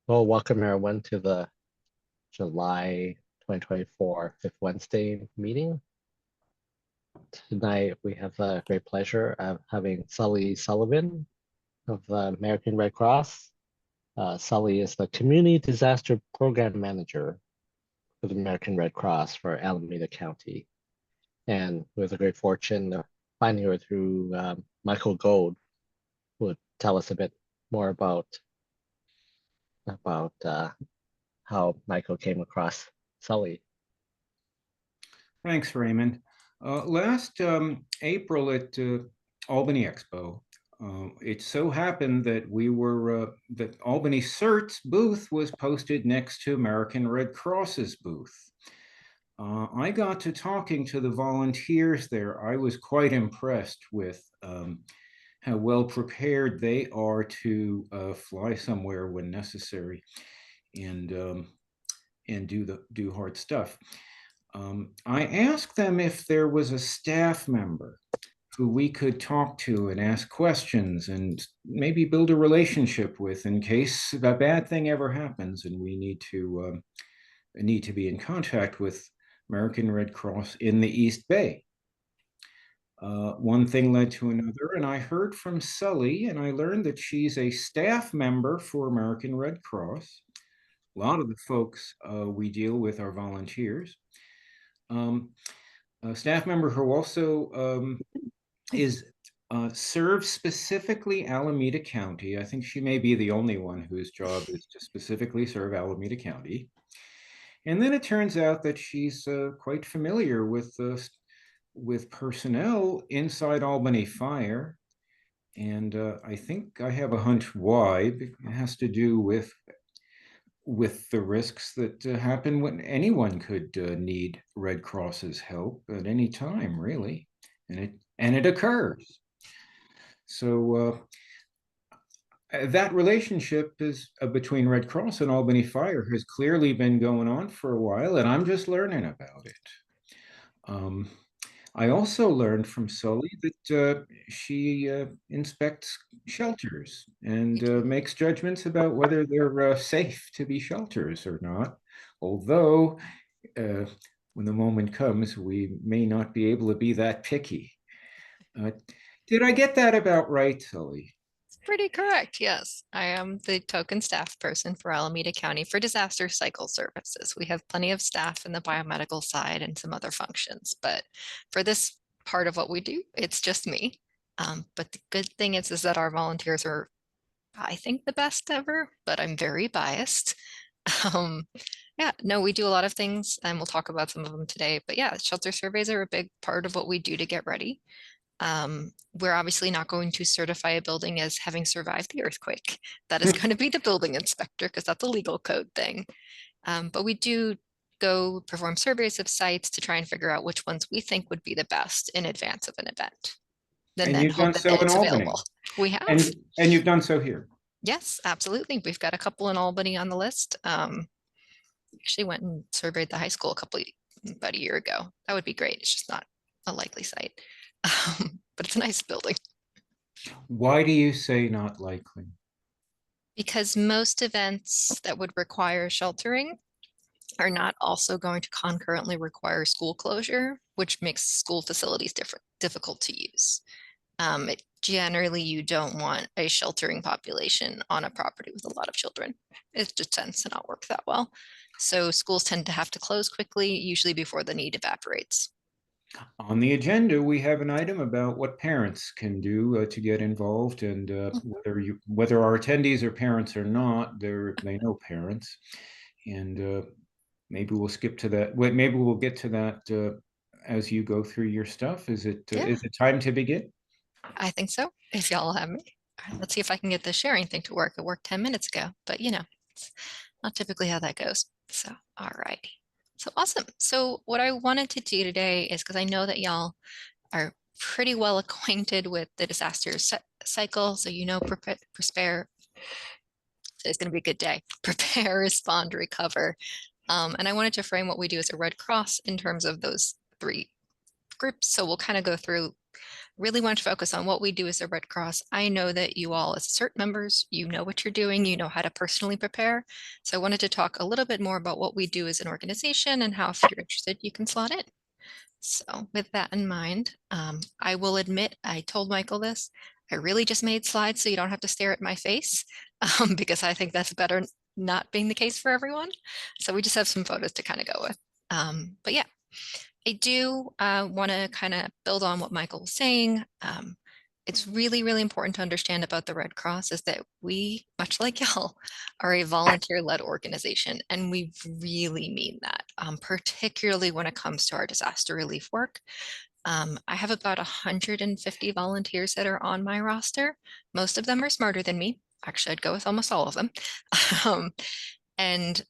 Well, welcome everyone to the July 2024 Fifth Wednesday meeting. Tonight we have the great pleasure of having Katie Sullivan of the American Red Cross. Sully is the Community Disaster Program Manager for the American Red Cross for Alameda County. And we have the great fortune of finding her through Michael Gold, who will tell us a bit more about how Michael came across Sully. Thanks, Raymond. Last April at Albany Expo, it so happened that that Albany CERT's booth was posted next to American Red Cross's booth. I got to talking to the volunteers there. I was quite impressed with how well prepared they are to fly somewhere when necessary and do hard stuff. I asked them if there was a staff member who we could talk to and ask questions and maybe build a relationship with in case a bad thing ever happens and we need to be in contact with American Red Cross in the East Bay. One thing led to another, and I heard from Sully, and I learned that she's a staff member for American Red Cross. A lot of the folks we deal with are volunteers. A staff member who also serves specifically Alameda County. I think she may be the only one whose job is to specifically serve Alameda County. And then it turns out that she's quite familiar with personnel inside Albany Fire. And I think I have a hunch why. It has to do with the risks that happen when anyone could need Red Cross's help at any time, really, and it occurs. So that relationship is between Red Cross and Albany Fire has clearly been going on for a while, and I'm just learning about it. I also learned from Sully that she inspects shelters and makes judgments about whether they're safe to be shelters or not. Although, when the moment comes, we may not be able to be that picky. Did I get that about right, Sully? It's pretty correct. Yes, I am the token staff person for Alameda County for disaster cycle services. We have plenty of staff in the biomedical side and some other functions, but for this part of what we do, it's just me. But the good thing is that our volunteers are, I think, the best ever, but I'm very biased. Yeah, no, we do a lot of things and we'll talk about some of them today. But yeah, shelter surveys are a big part of what we do to get ready. We're obviously not going to certify a building as having survived the earthquake. That is going to be the building inspector because that's a legal code thing. But we do go perform surveys of sites to try and figure out which ones we think would be the best in advance of an event. And Then you've hope done that so in it's Albany. available. We have. And you've done so here. Yes, absolutely. We've got a couple in Albany on the list. Actually went and surveyed the high school about a year ago. That would be great. It's just not a likely site. But it's a nice building. Why do you say not likely? Because most events that would require sheltering are not also going to concurrently require school closure, which makes school facilities difficult to use. Generally, you don't want a sheltering population on a property with a lot of children. It just tends to not work that well. So schools tend to have to close quickly, usually before the need evaporates. On the agenda, we have an item about what parents can do to get involved, and whether our attendees are parents or not, they know parents, and maybe we'll skip to that. Maybe we'll get to that as you go through your stuff. Is it time to begin? I think so. If y'all have me, let's see if I can get the sharing thing to work. It worked 10 minutes ago, but it's not typically how that goes. So, all righty. So awesome. So what I wanted to do today is because I know that y'all are pretty well acquainted with the disaster cycle. So prepare. It's going to be a good day. Prepare, respond, recover. And I wanted to frame what we do as a Red Cross in terms of those three groups. So we'll kind of go through really want to focus on what we do as the Red Cross. I know that you all as CERT members, you know what you're doing, you know how to personally prepare. So I wanted to talk a little bit more about what we do as an organization and how, if you're interested, you can slot in. So with that in mind, I will admit, I told Michael this, I really just made slides so you don't have to stare at my face, because I think that's better not being the case for everyone. So we just have some photos to kind of go with. But yeah, I do want to kind of build on what Michael was saying. It's really, really important to understand about the Red Cross is that we, much like y'all, are a volunteer-led organization, and we really mean that, particularly when it comes to our disaster relief work. I have about 150 volunteers that are on my roster. Most of them are smarter than me. Actually, I'd go with almost all of them. And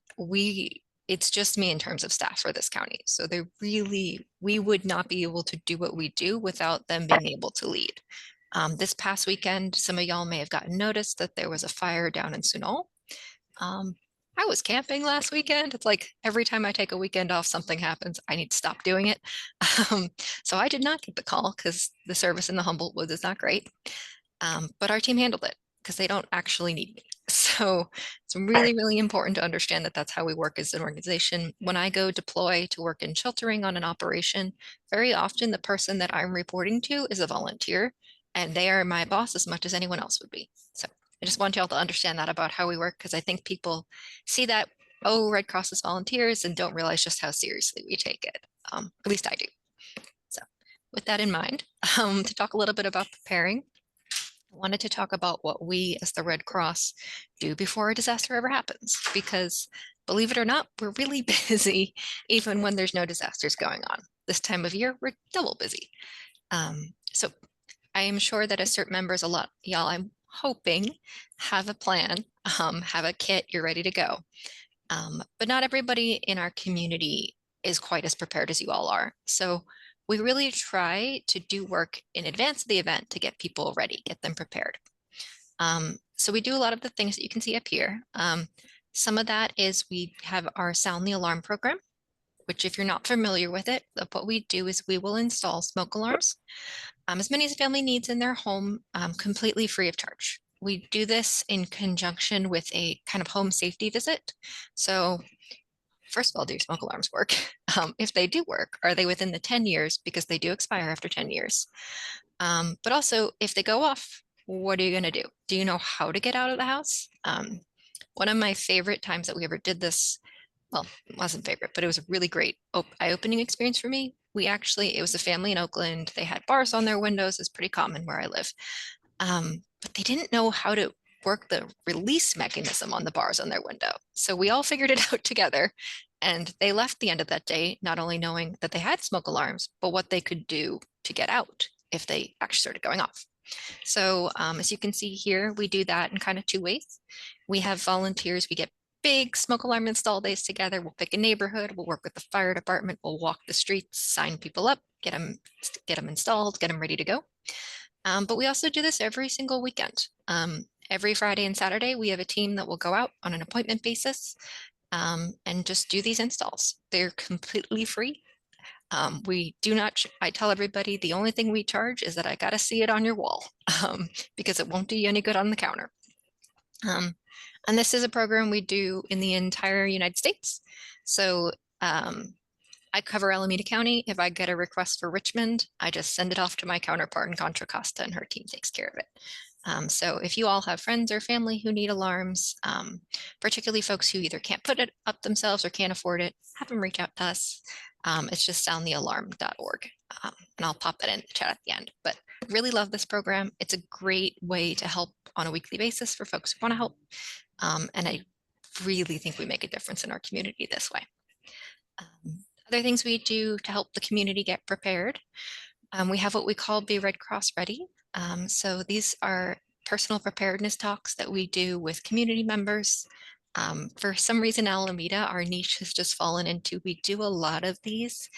it's just me in terms of staff for this county. So we would not be able to do what we do without them being able to lead. This past weekend, some of y'all may have gotten notice that there was a fire down in Sunol. I was camping last weekend. It's like every time I take a weekend off, something happens. I need to stop doing it. So I did not get the call because the service in the Humboldt Woods is not great. But our team handled it because they don't actually need me. So it's really, really important to understand that that's how we work as an organization. When I go deploy to work in sheltering on an operation, very often the person that I'm reporting to is a volunteer, and they are my boss as much as anyone else would be. So I just want y'all to understand that about how we work, because I think people see that, oh, Red Cross is volunteers, and don't realize just how seriously we take it. At least I do. So with that in mind, to talk a little bit about preparing, I wanted to talk about what we as the Red Cross do before a disaster ever happens, because believe it or not, we're really busy even when there's no disasters going on. This time of year, we're double busy. So I am sure that as CERT members, a lot y'all, I'm hoping, have a plan, have a kit, you're ready to go. But not everybody in our community is quite as prepared as you all are. So we really try to do work in advance of the event to get people ready, get them prepared. So we do a lot of the things that you can see up here. Some of that is we have our Sound the Alarm program, which if you're not familiar with it, what we do is we will install smoke alarms, as many as the family needs in their home, completely free of charge. We do this in conjunction with a kind of home safety visit. So first of all, do smoke alarms work? If they do work, are they within the 10 years? Because they do expire after 10 years. But also, if they go off, what are you going to do? Do you know how to get out of the house? One of my favorite times that we ever did this, well, it wasn't favorite, but it was a really great eye-opening experience for me. It was a family in Oakland. They had bars on their windows. It's pretty common where I live. But they didn't know how to work the release mechanism on the bars on their window. So we all figured it out together, and they left the end of that day, not only knowing that they had smoke alarms, but what they could do to get out if they actually started going off. So as you can see here, we do that in kind of two ways. We have volunteers, we get big smoke alarm install days together. We'll pick a neighborhood, we'll work with the fire department, we'll walk the streets, sign people up, get them installed, get them ready to go. But we also do this every single weekend. Every Friday and Saturday, we have a team that will go out on an appointment basis and just do these installs. They're completely free. We do not, I tell everybody, the only thing we charge is that I got to see it on your wall because it won't do you any good on the counter. And this is a program we do in the entire United States. So I cover Alameda County. If I get a request for Richmond, I just send it off to my counterpart in Contra Costa, and her team takes care of it. So if you all have friends or family who need alarms, particularly folks who either can't put it up themselves or can't afford it, have them reach out to us. It's just soundthealarm.org. And I'll pop that in the chat at the end. But really love this program. It's a great way to help on a weekly basis for folks who want to help. And I really think we make a difference in our community this way. Other things we do to help the community get prepared. We have what we call Be Red Cross Ready. So these are personal preparedness talks that we do with community members. For some reason, Alameda, our niche has just fallen into, we do a lot of these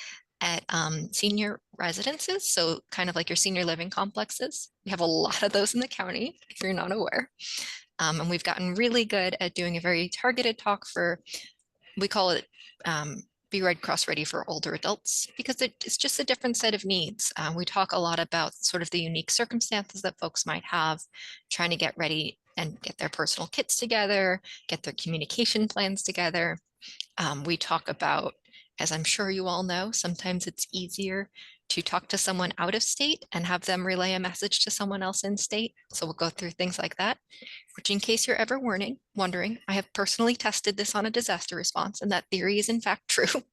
at senior residences. So kind of like your senior living complexes. We have a lot of those in the county, if you're not aware. And we've gotten really good at doing a very targeted talk for, we call it be Red Cross ready for older adults because it's just a different set of needs. We talk a lot about sort of the unique circumstances that folks might have, trying to get ready and get their personal kits together, get their communication plans together. We talk about, as I'm sure you all know, sometimes it's easier to talk to someone out of state and have them relay a message to someone else in state. So we'll go through things like that, which in case you're ever wondering, I have personally tested this on a disaster response, and that theory is in fact true.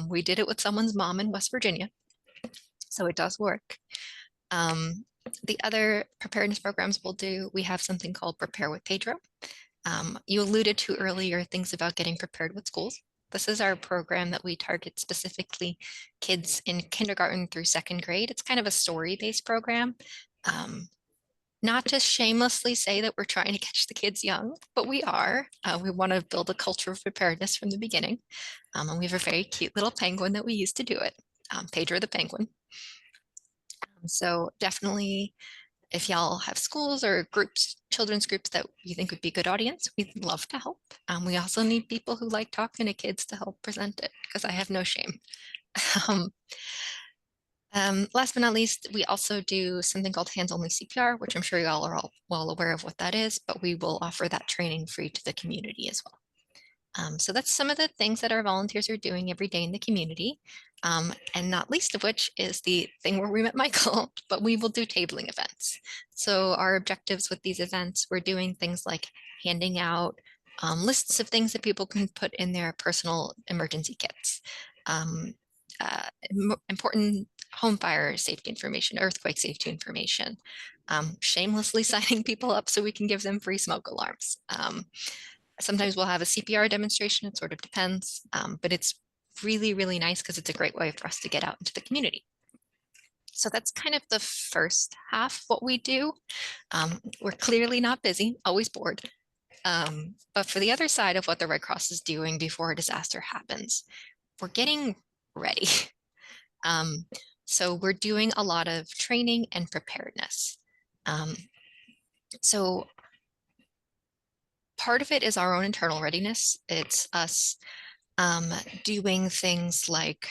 We did it with someone's mom in West Virginia, so it does work. The other preparedness programs we'll do, we have something called Prepare with Pedro. You alluded to earlier things about getting prepared with schools. This is our program that we target specifically kids in kindergarten through 2nd grade. It's kind of a story-based program. Not to shamelessly say that we're trying to catch the kids young, but we are. We want to build a culture of preparedness from the beginning. And we have a very cute little penguin that we use to do it, Pedro the penguin. So definitely, if y'all have schools or groups, children's groups that you think would be a good audience, we'd love to help. We also need people who like talking to kids to help present it, because I have no shame. Last but not least, we also do something called hands-only CPR, which I'm sure you all are all well aware of what that is, but we will offer that training free to the community as well. So that's some of the things that our volunteers are doing every day in the community. And not least of which is the thing where we met Michael, but we will do tabling events. So our objectives with these events, we're doing things like handing out lists of things that people can put in their personal emergency kits. Important home fire safety information, earthquake safety information, shamelessly signing people up so we can give them free smoke alarms. Sometimes we'll have a CPR demonstration, it sort of depends, but it's really, really nice because it's a great way for us to get out into the community. So that's kind of the first half of what we do. We're clearly not busy, always bored. But for the other side of what the Red Cross is doing before a disaster happens, we're getting ready. So we're doing a lot of training and preparedness. So part of it is our own internal readiness. It's us doing things like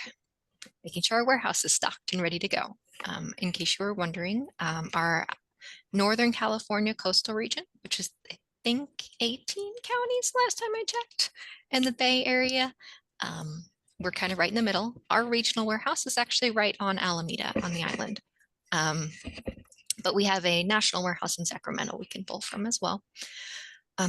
making sure our warehouse is stocked and ready to go. In case you were wondering, our Northern California coastal region, which is I think 18 counties last time I checked, in the Bay Area, we're kind of right in the middle. Our regional warehouse is actually right on Alameda on the island. But we have a national warehouse in Sacramento we can pull from as well.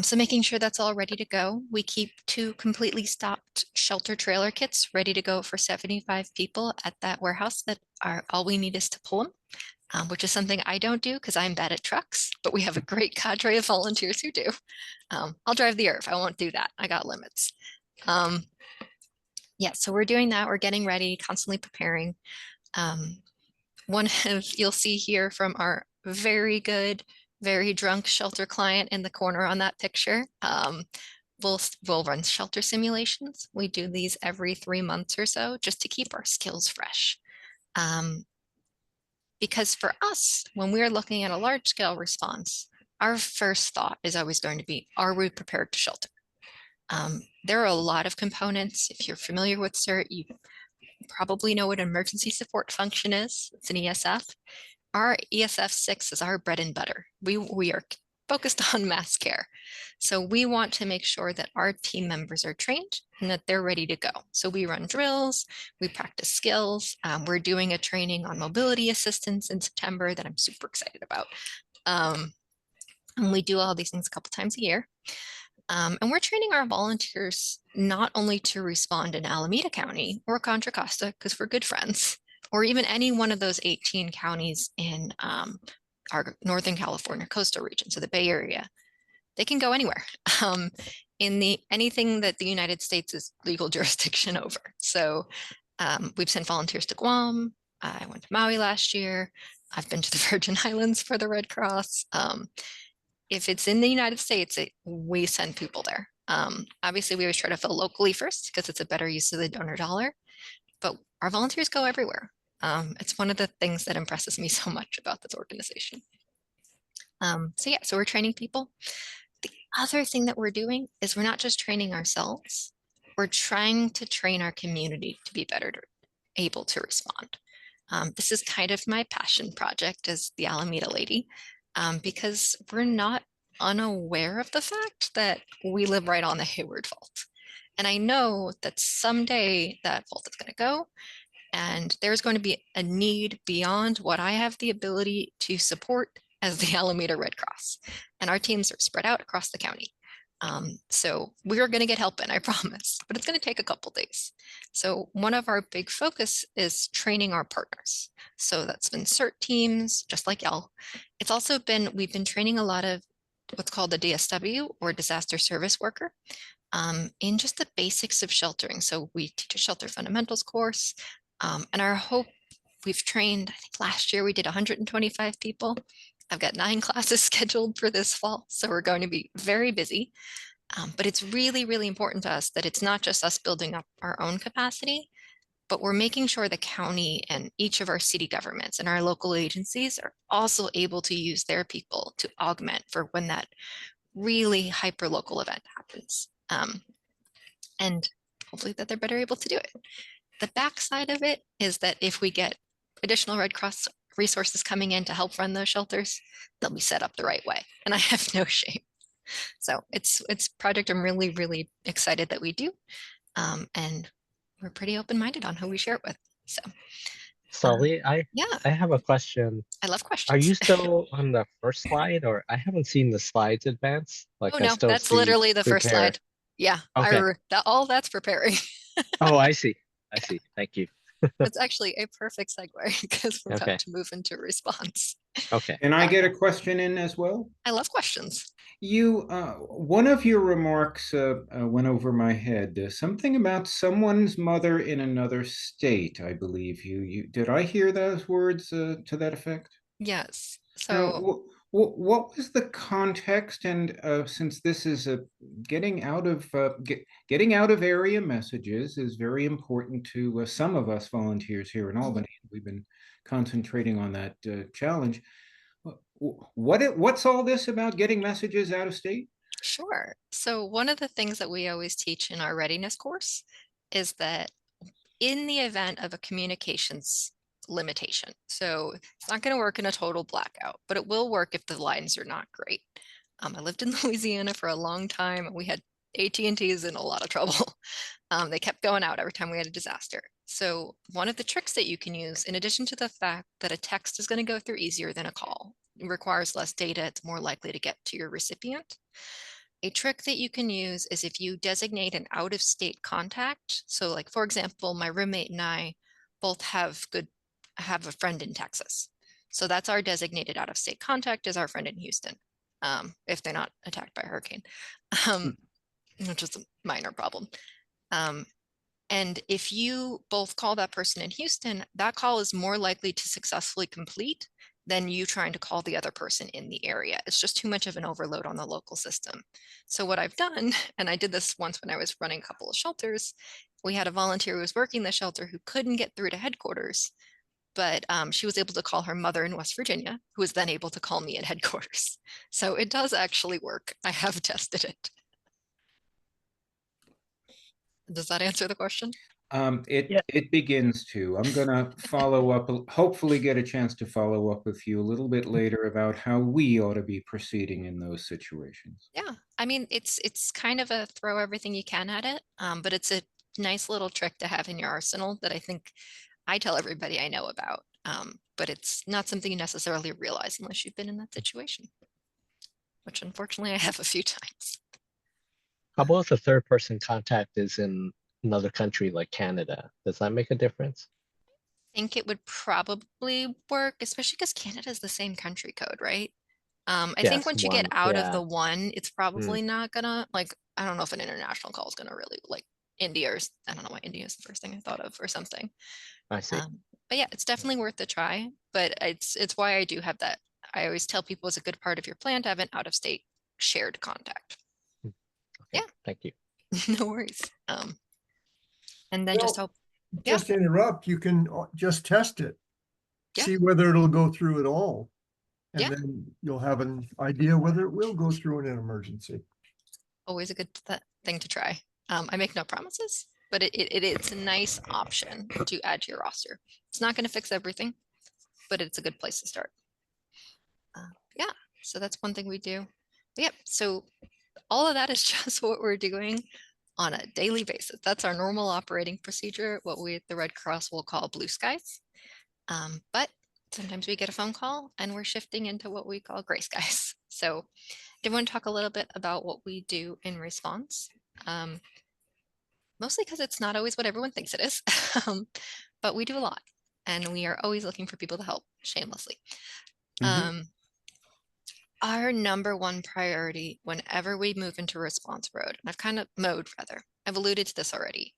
So making sure that's all ready to go. We keep 2 completely stocked shelter trailer kits ready to go for 75 people at that warehouse that are all we need is to pull them, which is something I don't do because I'm bad at trucks, but we have a great cadre of volunteers who do. I'll drive the earth. I won't do that. I got limits. Yeah, so we're doing that. We're getting ready, constantly preparing. One of you'll see here from our very good, very drunk shelter client in the corner on that picture. We'll run shelter simulations. We do these every 3 months or so just to keep our skills fresh. Because for us, when we're looking at a large scale response, our first thought is always going to be, are we prepared to shelter? There are a lot of components. If you're familiar with CERT, you probably know what an emergency support function is. It's an ESF. Our ESF 6 is our bread and butter. We are focused on mass care. So we want to make sure that our team members are trained and that they're ready to go. So we run drills, we practice skills. We're doing a training on mobility assistance in September that I'm super excited about. And we do all these things a couple times a year. And we're training our volunteers not only to respond in Alameda County or Contra Costa, because we're good friends, or even any one of those 18 counties in our Northern California coastal region, so the Bay Area. They can go anywhere in anything that the United States is legal jurisdiction over. So we've sent volunteers to Guam. I went to Maui last year. I've been to the Virgin Islands for the Red Cross. If it's in the United States, we send people there. Obviously, we always try to fill locally first because it's a better use of the donor dollar, but our volunteers go everywhere. It's one of the things that impresses me so much about this organization. So we're training people. The other thing that we're doing is we're not just training ourselves, we're trying to train our community to be better able to respond. This is kind of my passion project as the Alameda lady, because we're not unaware of the fact that we live right on the HayWired fault. And I know that someday that fault is going to go, and there's going to be a need beyond what I have the ability to support as the Alameda Red Cross. And our teams are spread out across the county. So we're going to get help in, I promise, but it's going to take a couple days. So one of our big focus is training our partners. So that's been CERT teams, just like y'all. It's also been, we've been training a lot of what's called a DSW, or disaster service worker, in just the basics of sheltering. So we teach a shelter fundamentals course, and our hope, we've trained, I think last year we did 125 people. I've got 9 classes scheduled for this fall, so we're going to be very busy. But it's really, really important to us that it's not just us building up our own capacity, but we're making sure the county and each of our city governments and our local agencies are also able to use their people to augment for when that really hyper local event happens. And hopefully that they're better able to do it. The backside of it is that if we get additional Red Cross resources coming in to help run those shelters, they'll be set up the right way. And I have no shame. So it's a project I'm really, really excited that we do. And we're pretty open-minded on who we share it with. So Sully, yeah, I have a question. I love questions. Are you still on the first slide, or I haven't seen the slides advance? Like Oh I no, still that's see literally the first prepare. slide. Yeah, Okay. all that's preparing. Oh, I see. I see. Thank you. It's actually a perfect segue because we're Okay. about to move into response. Okay. Can I get a question in as well? I love questions. You, one of your remarks went over my head. Something about someone's mother in another state, I believe. Did I hear those words to that effect? Yes. Now, So what was the context? And since this is getting out of getting out of area messages is very important to some of us volunteers here in Albany. We've been concentrating on that challenge. What's all this about getting messages out of state? sure. So one of the things that we always teach in our readiness course is that in the event of a communications limitation, so it's not going to work in a total blackout, but it will work if the lines are not great. I lived in Louisiana for a long time, and we had AT&T's in a lot of trouble. They kept going out every time we had a disaster. So one of the tricks that you can use, in addition to the fact that a text is going to go through easier than a call, it requires less data, it's more likely to get to your recipient. A trick that you can use is if you designate an out-of-state contact. So like, for example, my roommate and I both have a friend in Texas. So that's our designated out-of-state contact, is our friend in Houston, if they're not attacked by a hurricane, which is a minor problem. And if you both call that person in Houston, that call is more likely to successfully complete than you trying to call the other person in the area. It's just too much of an overload on the local system. So what I've done, and I did this once when I was running a couple of shelters, we had a volunteer who was working the shelter who couldn't get through to headquarters, but she was able to call her mother in West Virginia, who was then able to call me at headquarters. So it does actually work. I have tested it. Does that answer the question? It begins to. I'm gonna follow up, hopefully get a chance to follow up with you a little bit later about how we ought to be proceeding in those situations. Yeah, I mean, it's kind of a throw everything you can at it, but it's a nice little trick to have in your arsenal that I think I tell everybody I know about. But it's not something you necessarily realize unless you've been in that situation, which unfortunately I have a few times. How about if the third person contact is in another country like Canada? Does that make a difference? I think it would probably work, especially because Canada is the same country code, right? I think Yes, once you get one. out of Yeah. the one, it's Mm, probably not gonna, like, I don't know if an international call is gonna really, like India, or I don't know why India is the first thing I thought of or something. I see. But yeah, it's definitely worth a try. But it's why I do have that. I always tell people it's a good part of your plan to have an out-of-state shared contact. Okay, Yeah. Thank you. No worries. And then just Well, hope. Yeah. Just to interrupt, you can just test it. Yeah. See whether it'll go through at all. And Yeah. then you'll have an idea whether it will go through in an emergency. Always a good thing to try. I make no promises, but it's a nice option to add to your roster. It's not going to fix everything, but it's a good place to start. Yeah, so that's one thing we do. But yep, so all of that is just what we're doing on a daily basis. That's our normal operating procedure, what we at the Red Cross will call blue skies. But sometimes we get a phone call and we're shifting into what we call gray skies. So I did want to talk a little bit about what we do in response. Mostly because it's not always what everyone thinks it is, but we do a lot and we are always looking for people to help shamelessly. Our number one priority whenever we move into response mode, I've alluded to this already.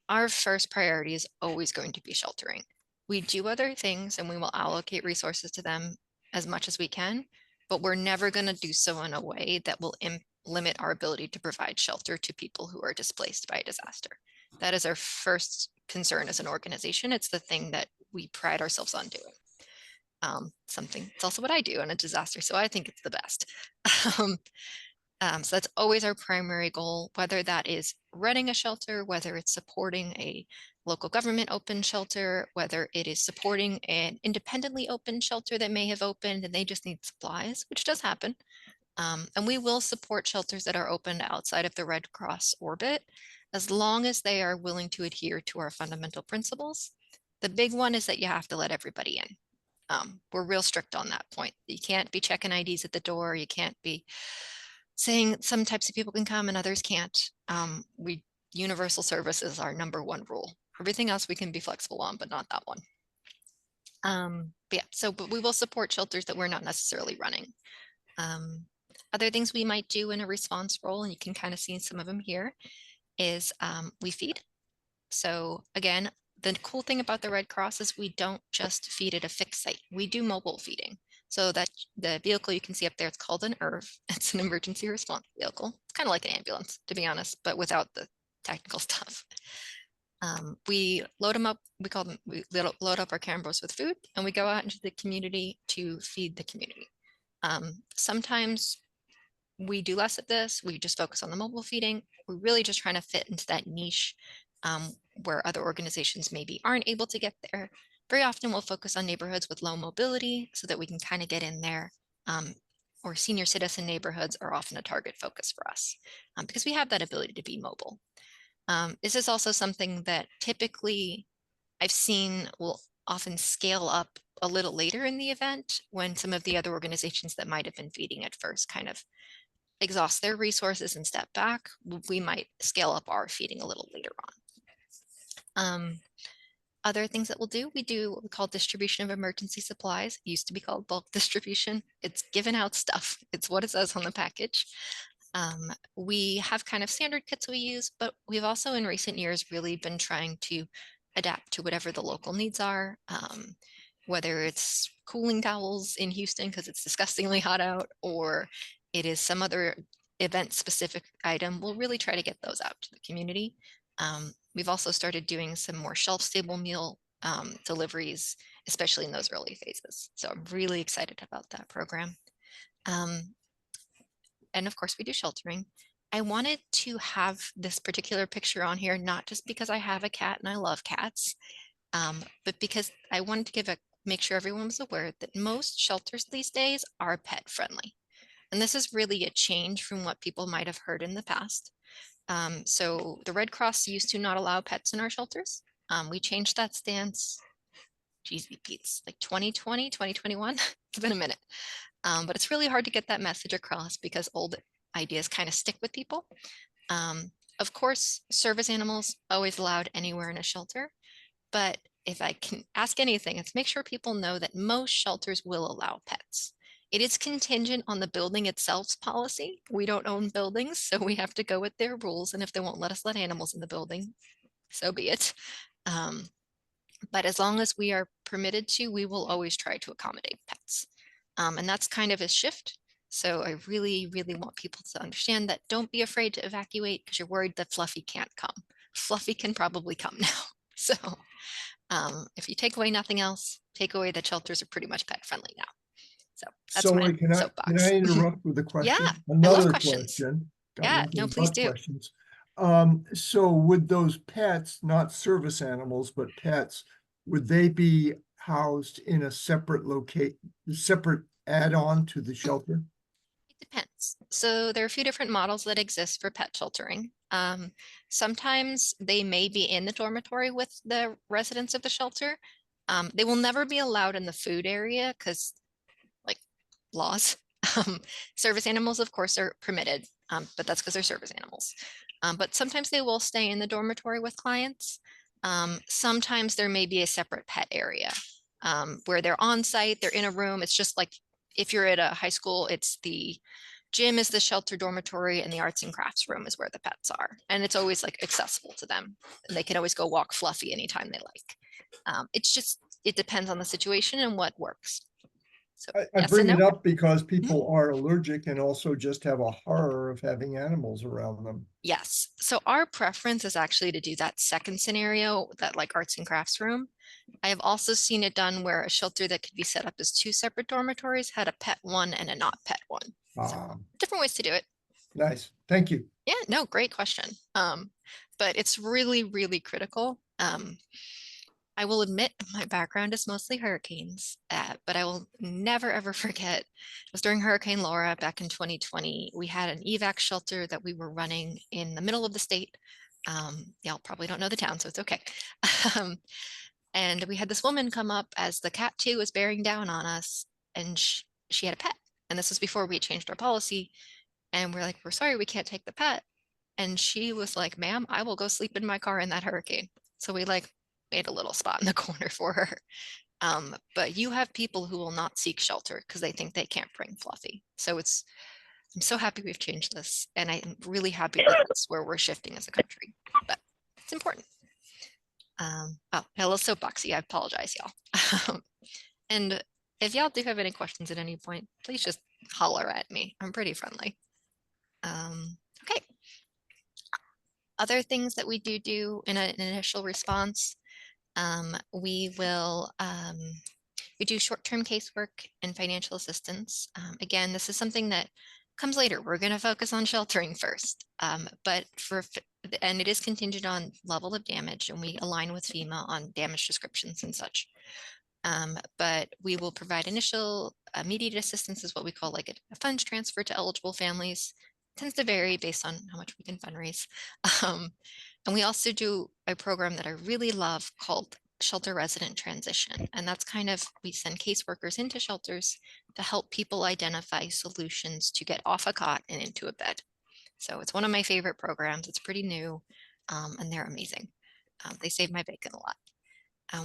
Our first priority is always going to be sheltering. We do other things and we will allocate resources to them as much as we can, but we're never going to do so in a way that will limit our ability to provide shelter to people who are displaced by a disaster. That is our first concern as an organization. It's the thing that we pride ourselves on doing. It's also what I do in a disaster, so I think it's the best. So that's always our primary goal, whether that is running a shelter, whether it's supporting a local government open shelter, whether it is supporting an independently open shelter that may have opened and they just need supplies, which does happen. And we will support shelters that are opened outside of the Red Cross orbit, as long as they are willing to adhere to our fundamental principles. The big one is that you have to let everybody in. We're real strict on that point. You can't be checking IDs at the door. You can't be saying some types of people can come and others can't. Universal service is our number one rule. Everything else we can be flexible on, but not that one. But we will support shelters that we're not necessarily running. Other things we might do in a response role, and you can kind of see some of them here, is we feed. So again, the cool thing about the Red Cross is we don't just feed at a fixed site. We do mobile feeding. So that the vehicle you can see up there, it's called an ERV. It's an emergency response vehicle. It's kind of like an ambulance, to be honest, but without the technical stuff. We load them up. We load up our Cambros with food, and we go out into the community to feed the community. Sometimes we do less of this. We just focus on the mobile feeding. We're really just trying to fit into that niche where other organizations maybe aren't able to get there. Very often we'll focus on neighborhoods with low mobility so that we can kind of get in there. Or senior citizen neighborhoods are often a target focus for us because we have that ability to be mobile. This is also something that typically I've seen will often scale up a little later in the event when some of the other organizations that might have been feeding at first kind of exhaust their resources and step back. We might scale up our feeding a little later on. Other things that we do what we call distribution of emergency supplies. It used to be called bulk distribution. It's giving out stuff. It's what it says on the package. We have kind of standard kits we use, but we've also in recent years really been trying to adapt to whatever the local needs are, whether it's cooling towels in Houston because it's disgustingly hot out, or it is some other event specific item. We'll really try to get those out to the community. We've also started doing some more shelf-stable meal deliveries, especially in those early phases. So I'm really excited about that program. And of course, we do sheltering. I wanted to have this particular picture on here, not just because I have a cat and I love cats, but because I wanted to make sure everyone was aware that most shelters these days are pet friendly. And this is really a change from what people might have heard in the past. So the Red Cross used to not allow pets in our shelters. We changed that stance, geez, it's like 2020, 2021, it's been a minute. But it's really hard to get that message across because old ideas kind of stick with people. Of course, service animals always allowed anywhere in a shelter, but if I can ask anything, it's make sure people know that most shelters will allow pets. It is contingent on the building itself's policy. We don't own buildings, so we have to go with their rules. And if they won't let us let animals in the building, so be it. But as long as we are permitted to, we will always try to accommodate pets. And that's kind of a shift. So I really, really want people to understand that don't be afraid to evacuate because you're worried that Fluffy can't come. Fluffy can probably come now. So if you take away nothing else, take away that shelters are pretty much pet friendly now. So that's my soapbox. Can I interrupt with a question? Yeah, Another questions. question. Yeah, no, please do. Questions. So would those pets, not service animals, but pets, would they be housed in a separate add-on to the shelter? It depends. So there are a few different models that exist for pet sheltering. Sometimes they may be in the dormitory with the residents of the shelter. They will never be allowed in the food area because, like, laws. Service animals, of course, are permitted, but that's because they're service animals. But sometimes they will stay in the dormitory with clients. Sometimes there may be a separate pet area where they're on site, they're in a room. It's just like if you're at a high school, it's the gym is the shelter dormitory and the arts and crafts room is where the pets are. And it's always like accessible to them. And they can always go walk Fluffy anytime they like. It depends on the situation and what works. So I yes bring and it no. up because people are allergic and also just have a horror of having animals around them. Yes. So our preference is actually to do that second scenario, that like arts and crafts room. I have also seen it done where a shelter that could be set up as two separate dormitories had a pet one and a not pet one. So different ways to do it. Nice. Thank you. Yeah, no, great question. But it's really, really critical. I will admit my background is mostly hurricanes, but I will never, ever forget. It was during Hurricane Laura back in 2020. We had an evac shelter that we were running in the middle of the state. Y'all probably don't know the town, so it's okay. And we had this woman come up as the Cat 2 was bearing down on us, and she had a pet. And this was before we changed our policy. And we're like, we're sorry, we can't take the pet. And she was like, ma'am, I will go sleep in my car in that hurricane. So we like made a little spot in the corner for her. But you have people who will not seek shelter because they think they can't bring Fluffy. So I'm so happy we've changed this. And I'm really happy that that's where we're shifting as a country. But it's important. Oh, a little soapboxy. I apologize, y'all. And if y'all do have any questions at any point, please just holler at me. I'm pretty friendly. Okay. Other things that we do in an initial response, we do short-term casework and financial assistance. Again, this is something that comes later. We're going to focus on sheltering first, and it is contingent on level of damage, and we align with FEMA on damage descriptions and such. But we will provide initial immediate assistance, is what we call like a funds transfer to eligible families. It tends to vary based on how much we can fundraise. And we also do a program that I really love called Shelter Resident Transition. And that's kind of, we send caseworkers into shelters to help people identify solutions to get off a cot and into a bed. So it's one of my favorite programs. It's pretty new, and they're amazing. They save my bacon a lot.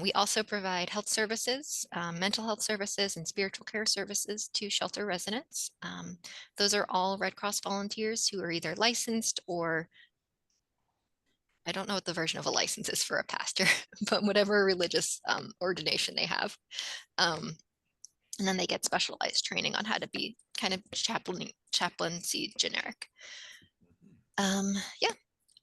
We also provide health services, mental health services, and spiritual care services to shelter residents. Those are all Red Cross volunteers who are either licensed or, I don't know what the version of a license is for a pastor, but whatever religious ordination they have. And then they get specialized training on how to be kind of chaplaincy generic. Yeah.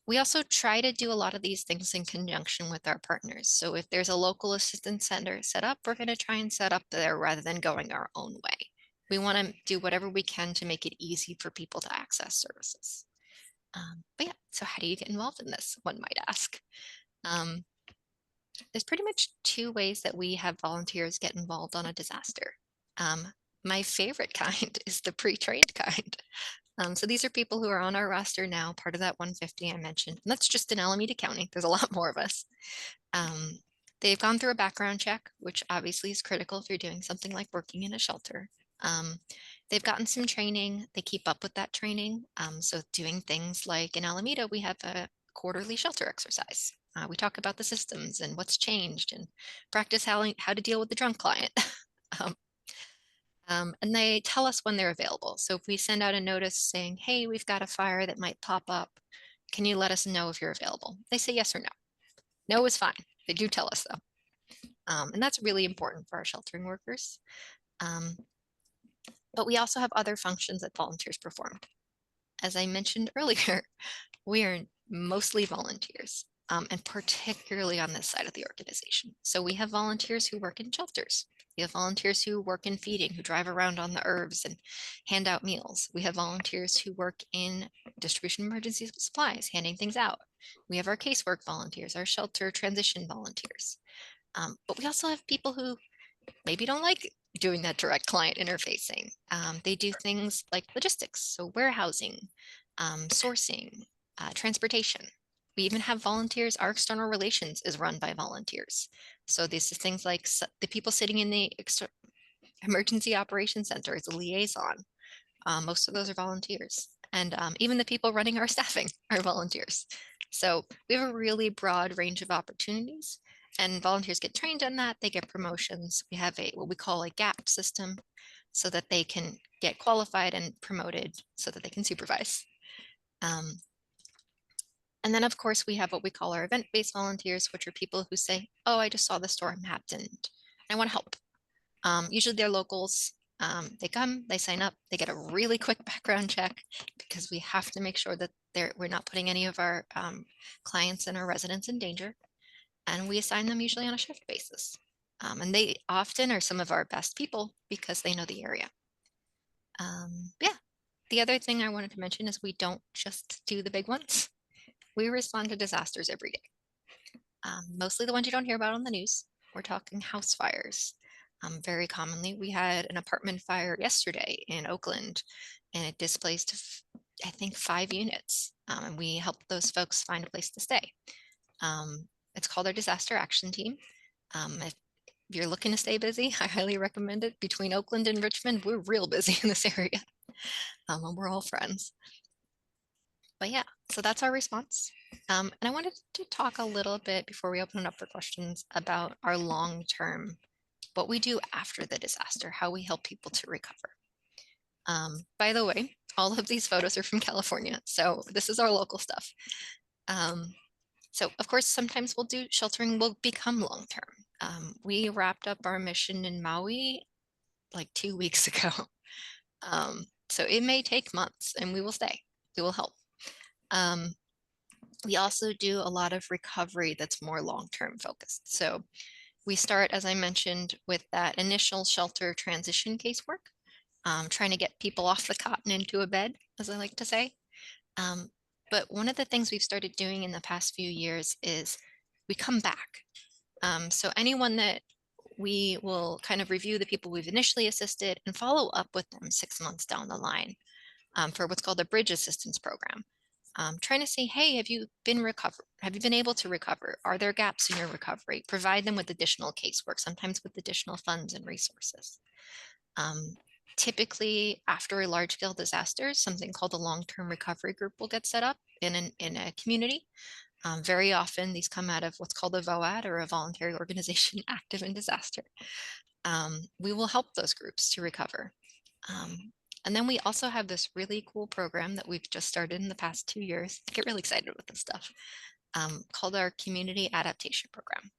We also try to do a lot of these things in conjunction with our partners. So if there's a local assistance center set up, we're going to try and set up there rather than going our own way. We want to do whatever we can to make it easy for people to access services. But yeah, so how do you get involved in this, one might ask? There's pretty much two ways that we have volunteers get involved on a disaster. My favorite kind is the pre-trained kind. So these are people who are on our roster now, part of that 150 I mentioned. And that's just in Alameda County. There's a lot more of us. They've gone through a background check, which obviously is critical if you're doing something like working in a shelter. They've gotten some training. They keep up with that training. So doing things like in Alameda, we have a quarterly shelter exercise. We talk about the systems and what's changed and practice how to deal with the drunk client. And they tell us when they're available. So if we send out a notice saying, hey, we've got a fire that might pop up, can you let us know if you're available? They say yes or no. No is fine. They do tell us though. And that's really important for our sheltering workers. But we also have other functions that volunteers perform. As I mentioned earlier, we are mostly volunteers, and particularly on this side of the organization. So we have volunteers who work in shelters. We have volunteers who work in feeding, who drive around on the herbs and hand out meals. We have volunteers who work in distribution of emergency supplies, handing things out. We have our casework volunteers, our shelter transition volunteers. But we also have people who maybe don't like doing that direct client interfacing. They do things like logistics, so warehousing, sourcing, transportation. We even have volunteers. Our external relations is run by volunteers. So this is things like the people sitting in the emergency operations center is a liaison. Most of those are volunteers. And even the people running our staffing are volunteers. So we have a really broad range of opportunities, and volunteers get trained on that. They get promotions. We have what we call a gap system so that they can get qualified and promoted so that they can supervise. And then, of course, we have what we call our event-based volunteers, which are people who say, oh, I just saw the storm happened. I want to help. Usually they're locals. They come, they sign up, they get a really quick background check because we have to make sure that we're not putting any of our clients and our residents in danger. And we assign them usually on a shift basis. And they often are some of our best people because they know the area. Yeah, the other thing I wanted to mention is we don't just do the big ones. We respond to disasters every day. Mostly the ones you don't hear about on the news. We're talking house fires. Very commonly, we had an apartment fire yesterday in Oakland, and it displaced, I think, 5 units. And we helped those folks find a place to stay. It's called our disaster action team. If you're looking to stay busy, I highly recommend it. Between Oakland and Richmond, we're real busy in this area. And we're all friends. But yeah, so that's our response. And I wanted to talk a little bit before we open it up for questions about our long-term, what we do after the disaster, how we help people to recover. By the way, all of these photos are from California, so this is our local stuff. So of course, sometimes we'll do sheltering will become long-term. We wrapped up our mission in Maui like 2 weeks ago. So it may take months and we will stay, we will help. We also do a lot of recovery that's more long-term focused. So we start, as I mentioned, with that initial shelter transition casework, trying to get people off the cot and into a bed, as I like to say. But one of the things we've started doing in the past few years is we come back. So anyone that we will kind of review the people we've initially assisted and follow up with them 6 months down the line for what's called a bridge assistance program. Trying to say, hey, have you been able to recover? Are there gaps in your recovery? Provide them with additional casework, sometimes with additional funds and resources. Typically, after a large-scale disaster, something called a long-term recovery group will get set up in a community. Very often, these come out of what's called a VOAD, or a voluntary organization active in disaster. We will help those groups to recover. And then we also have this really cool program that we've just started in the past 2 years. I get really excited with this stuff, called our Community Adaptation Program.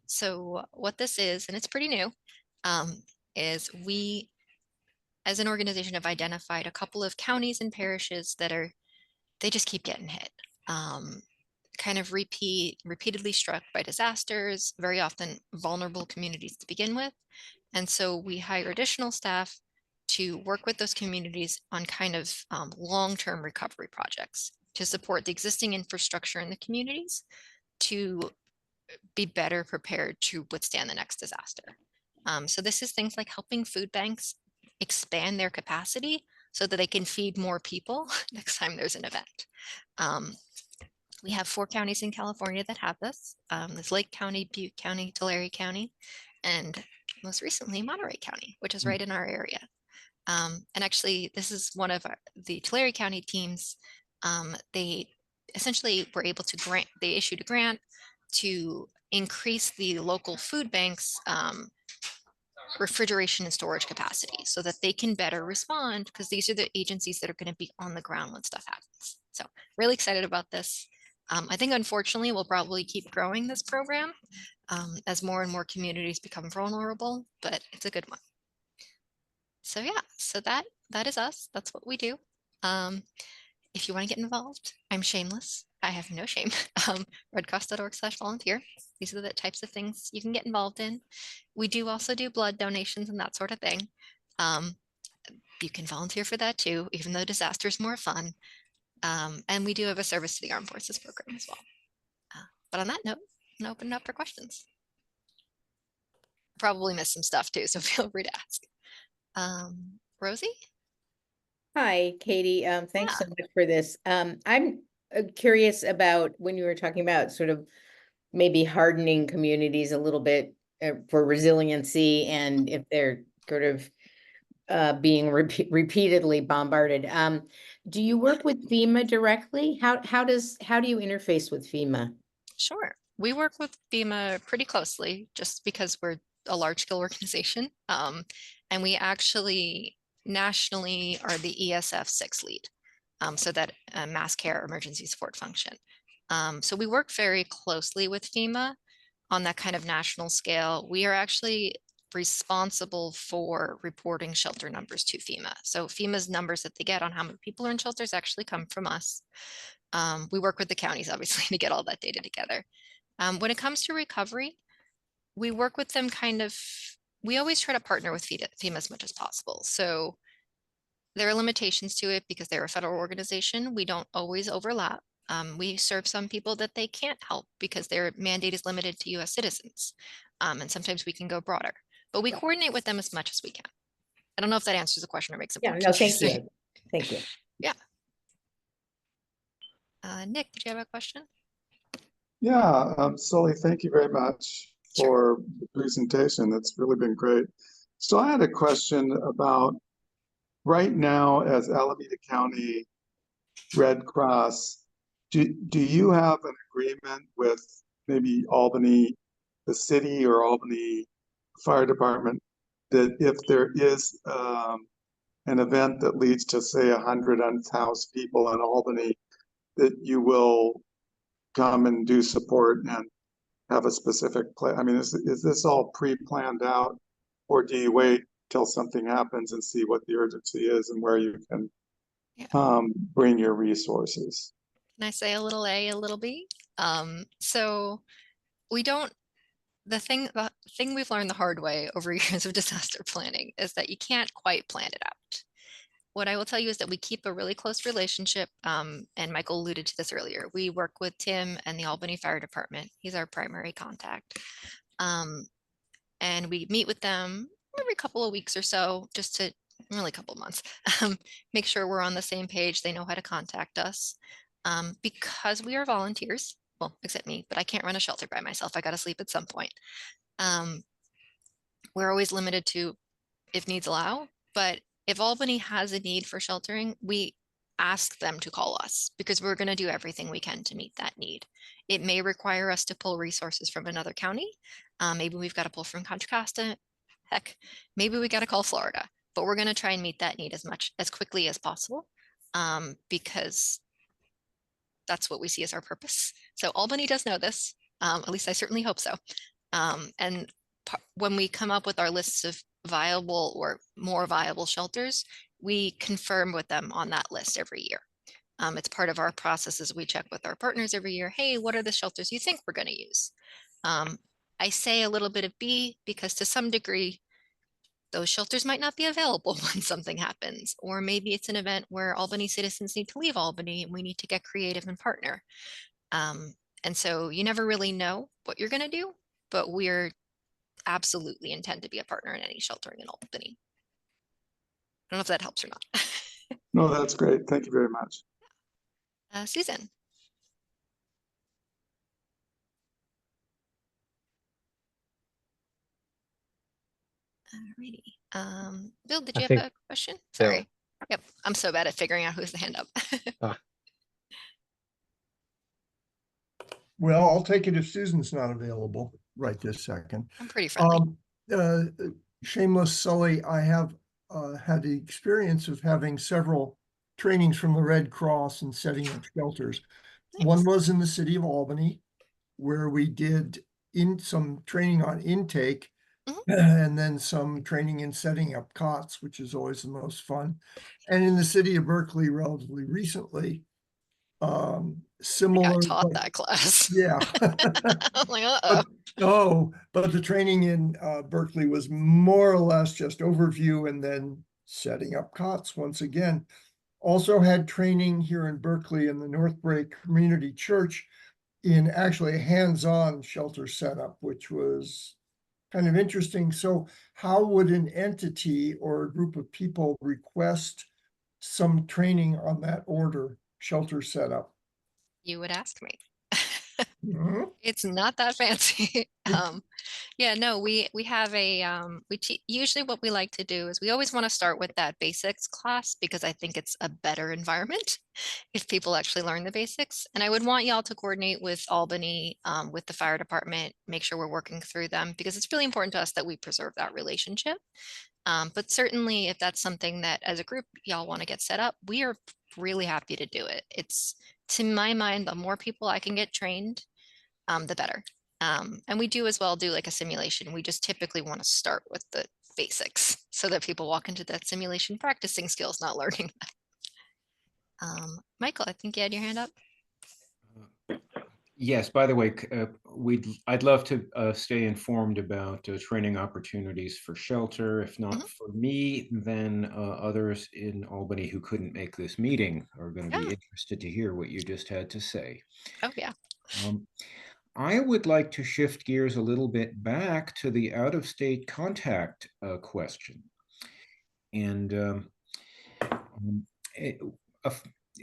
So what this is, and it's pretty new, is we, as an organization, have identified a couple of counties and parishes that they just keep getting hit. Kind of repeatedly struck by disasters, very often vulnerable communities to begin with. And so we hire additional staff to work with those communities on kind of long-term recovery projects to support the existing infrastructure in the communities to be better prepared to withstand the next disaster. So this is things like helping food banks expand their capacity so that they can feed more people next time there's an event. We have 4 counties in California that have this. There's Lake County, Butte County, Tulare County, and most recently Monterey County, which is right in our area. And actually, this is one of the Tulare County teams. They essentially were able to they issued a grant to increase the local food banks' refrigeration and storage capacity so that they can better respond, because these are the agencies that are going to be on the ground when stuff happens. So really excited about this. I think, unfortunately, we'll probably keep growing this program as more and more communities become vulnerable, but it's a good one. So yeah, so that is us. That's what we do. If you want to get involved, I'm shameless. I have no shame. redcross.org/volunteer. These are the types of things you can get involved in. We do also do blood donations and that sort of thing. You can volunteer for that too, even though disaster is more fun. And we do have a service to the armed forces program as well. But on that note, I'm gonna open it up for questions. Probably missed some stuff too, so feel free to ask. Rosie? Hi, Katie. Thanks Yeah. so much for this. I'm curious about when you were talking about sort of maybe hardening communities a little bit for resiliency, and if they're sort of being repeatedly bombarded. Do you work with FEMA directly? How do you interface with FEMA? Sure. We work with FEMA pretty closely just because we're a large scale organization. And we actually nationally are the ESF 6 lead. So that mass care emergency support function. So we work very closely with FEMA on that kind of national scale. We are actually responsible for reporting shelter numbers to FEMA. So FEMA's numbers that they get on how many people are in shelters actually come from us. We work with the counties, obviously, to get all that data together. When it comes to recovery, we work with them we always try to partner with FEMA as much as possible. So there are limitations to it because they're a federal organization. We don't always overlap. We serve some people that they can't help because their mandate is limited to US citizens. And sometimes we can go broader, but we coordinate with them as much as we can. I don't know if that answers the question or makes it more Yeah, no, thank confusing. you. Thank you. Yeah. Nick, did you have a question? Yeah, Sully, thank you very much for the presentation. That's really been great. So I had a question about right now as Alameda County Red Cross, do you have an agreement with maybe Albany, the city, or Albany Fire Department that if there is an event that leads to, say, 100 unhoused people in Albany, that you will come and do support and have a specific plan? I mean, is this all pre-planned out, or do you wait till something happens and see what the urgency is and where you can bring your resources? Can I say a little A, a little B? So we don't, the thing we've learned the hard way over years of disaster planning is that you can't quite plan it out. What I will tell you is that we keep a really close relationship, and Michael alluded to this earlier. We work with Tim and the Albany Fire Department. He's our primary contact. And we meet with them every couple of weeks or so, just to, really a couple of months, make sure we're on the same page. They know how to contact us. Because we are volunteers, well, except me, but I can't run a shelter by myself. I got to sleep at some point. We're always limited to if needs allow, but if Albany has a need for sheltering, we ask them to call us because we're going to do everything we can to meet that need. It may require us to pull resources from another county. Maybe we've got to pull from Contra Costa. Heck, maybe we got to call Florida, but we're going to try and meet that need as quickly as possible, because that's what we see as our purpose. So Albany does know this, at least I certainly hope so. And when we come up with our lists of viable or more viable shelters, we confirm with them on that list every year. It's part of our processes. We check with our partners every year. Hey, what are the shelters you think we're going to use? I say a little bit of B because to some degree, those shelters might not be available when something happens, or maybe it's an event where Albany citizens need to leave Albany and we need to get creative and partner. And so you never really know what you're going to do, but we're absolutely intend to be a partner in any sheltering in Albany. I don't know if that helps or not. No, that's great. Thank you very much. Susan. Alrighty. Bill, did you have a question? Sorry. Yep. I'm so bad at figuring out who's the hand up. Well, I'll take it if Susan's not available right this second. I'm pretty friendly. Shameless Sully, I have had the experience of having several trainings from the Red Cross and setting up shelters. Nice. One was in the city of Albany, where we did some training on intake, and then some training in setting up cots, which is always the most fun. And in the city of Berkeley, relatively recently, similar. I taught that class. Yeah. I'm like, uh-oh. But the training in Berkeley was more or less just overview and then setting up cots once again. Also had training here in Berkeley in the North Bay Community Church in actually a hands-on shelter setup, which was kind of interesting. So how would an entity or a group of people request some training on that order, shelter setup? You would ask me. Mhm. It's not that fancy. Yeah, no, we have a usually what we like to do is we always want to start with that basics class because I think it's a better environment if people actually learn the basics. And I would want y'all to coordinate with Albany, with the fire department, make sure we're working through them because it's really important to us that we preserve that relationship. But certainly if that's something that as a group y'all want to get set up, we are really happy to do it. It's, to my mind, the more people I can get trained, the better. And we do as well do like a simulation. We just typically want to start with the basics so that people walk into that simulation practicing skills, not learning them. Michael, I think you had your hand up. Yes, by the way, I'd love to stay informed about training opportunities for shelter. If not for me, then others in Albany who couldn't make this meeting are going to be interested to hear what you just had to say. Oh, yeah. I would like to shift gears a little bit back to the out-of-state contact question. And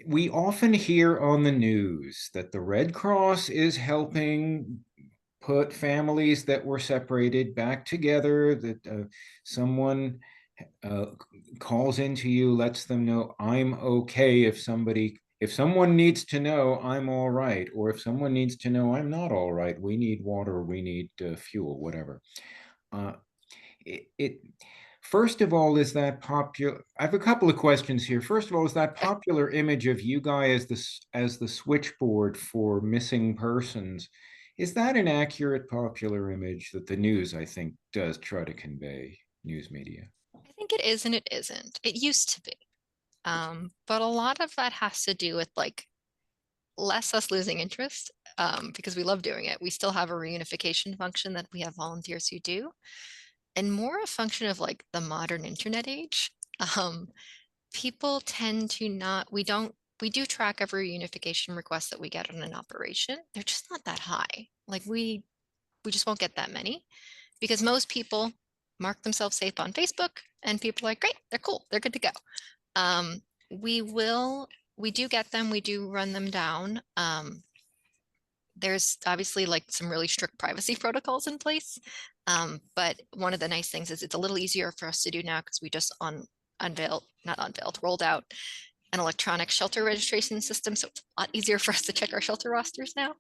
we often hear on the news that the Red Cross is helping put families that were separated back together, that someone calls into you, lets them know I'm okay if someone needs to know I'm all right, or if someone needs to know I'm not all right, we need water, we need fuel, whatever. First of all, is that popular? I have a couple of questions here. First of all, is that popular image of you guys as the switchboard for missing persons, is that an accurate popular image that the news, I think, does try to convey, news media? I think it is and it isn't. It used to be. But a lot of that has to do with like less us losing interest because we love doing it. We still have a reunification function that we have volunteers who do, and more a function of like the modern internet age. People tend to not, we do track every reunification request that we get on an operation. They're just not that high. Like we just won't get that many because most people mark themselves safe on Facebook and people are like, great, they're cool, they're good to go. We do get them, we do run them down. There's obviously like some really strict privacy protocols in place. But one of the nice things is it's a little easier for us to do now because we just rolled out an electronic shelter registration system. So it's a lot easier for us to check our shelter rosters now,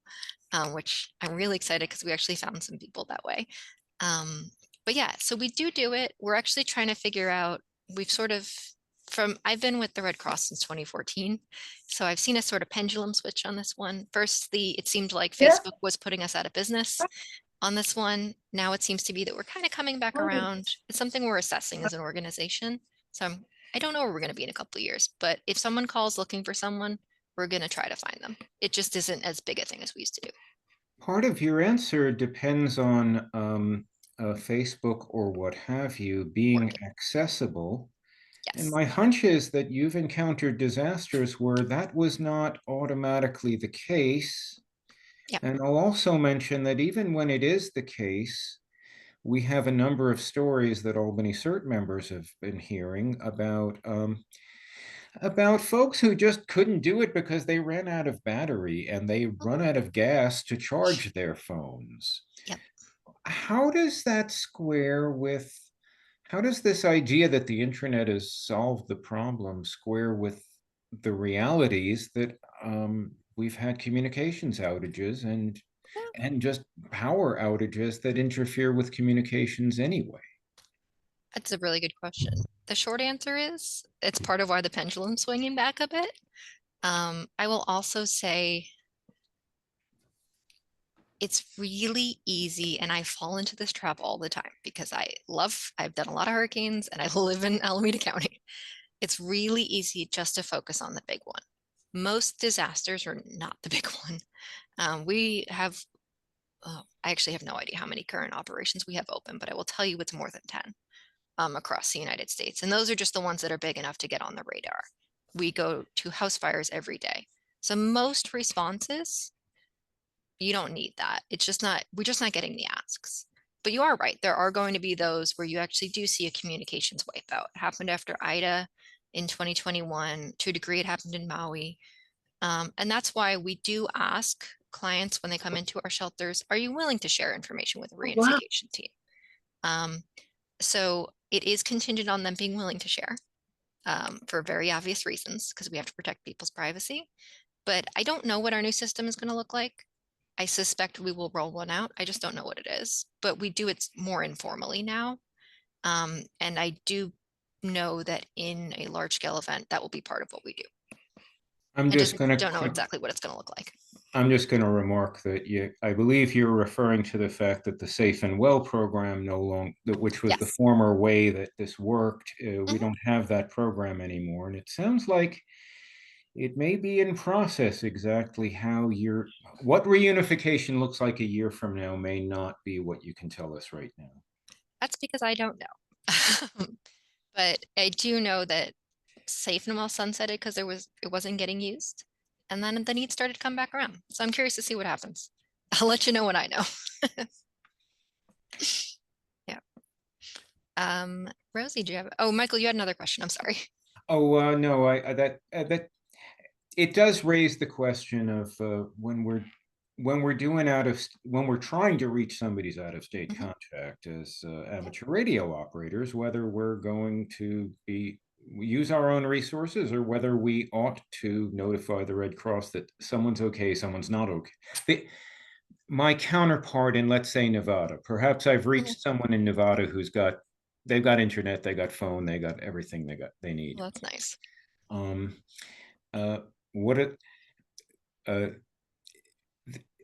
which I'm really excited because we actually found some people that way. But yeah, so we do it. We're actually trying to figure out, I've been with the Red Cross since 2014. So I've seen a sort of pendulum switch on this one. First, it seemed like Facebook was putting us out of business on this one. Now it seems to be that we're kind of coming back around. It's something we're assessing as an organization. So I don't know where we're going to be in a couple of years, but if someone calls looking for someone, we're going to try to find them. It just isn't as big a thing as we used to do. Part of your answer depends on Facebook or what have you being accessible. Yes. And my hunch is that you've encountered disasters where that was not automatically the case. Yep. And I'll also mention that even when it is the case, we have a number of stories that Albany CERT members have been hearing about folks who just couldn't do it because they ran out of battery and they run out of gas to charge their phones. Yep. How does that square with, how does this idea that the internet has solved the problem square with the realities that we've had communications outages and just power outages that interfere with communications anyway? That's a really good question. The short answer is it's part of why the pendulum's swinging back a bit. I will also say it's really easy, and I fall into this trap all the time because I've done a lot of hurricanes and I live in Alameda County. It's really easy just to focus on the big one. Most disasters are not the big one. I actually have no idea how many current operations we have open, but I will tell you it's more than 10 across the United States. And those are just the ones that are big enough to get on the radar. we go to house fires every day. So most responses, you don't need that. We're just not getting the asks. But you are right. There are going to be those where you actually do see a communications wipeout. It happened after Ida in 2021. To a degree, it happened in Maui. And that's why we do ask clients when they come into our shelters, are you willing to share information with a reunification team? So it is contingent on them being willing to share for very obvious reasons, because we have to protect people's privacy. But I don't know what our new system is going to look like. I suspect we will roll one out. I just don't know what it is, but we do it more informally now. And I do know that in a large scale event, that will be part of what we do. I'm I just going to don't know exactly what it's going to look like. I'm just going to remark that I believe you're referring to the fact that the Safe and Well program no longer, which was the Yes. former way that this worked, we don't have that program anymore. And it sounds like it may be in process. Exactly what reunification looks like a year from now may not be what you can tell us right now. That's because I don't know. But I do know that Safe and Well sunsetted because it wasn't getting used. And then the need started to come back around. So I'm curious to see what happens. I'll let you know when I know. Yeah. Rosie, do you have, oh, Michael, you had another question. I'm sorry. Oh, no, that it does raise the question of when we're trying to reach somebody's out-of-state contact as amateur radio operators, whether we're going to use our own resources or whether we ought to notify the Red Cross that someone's okay, someone's not okay. My counterpart in, let's say, Nevada, perhaps I've reached someone in Nevada they've got internet, they got phone, they got everything they need. Well, that's nice.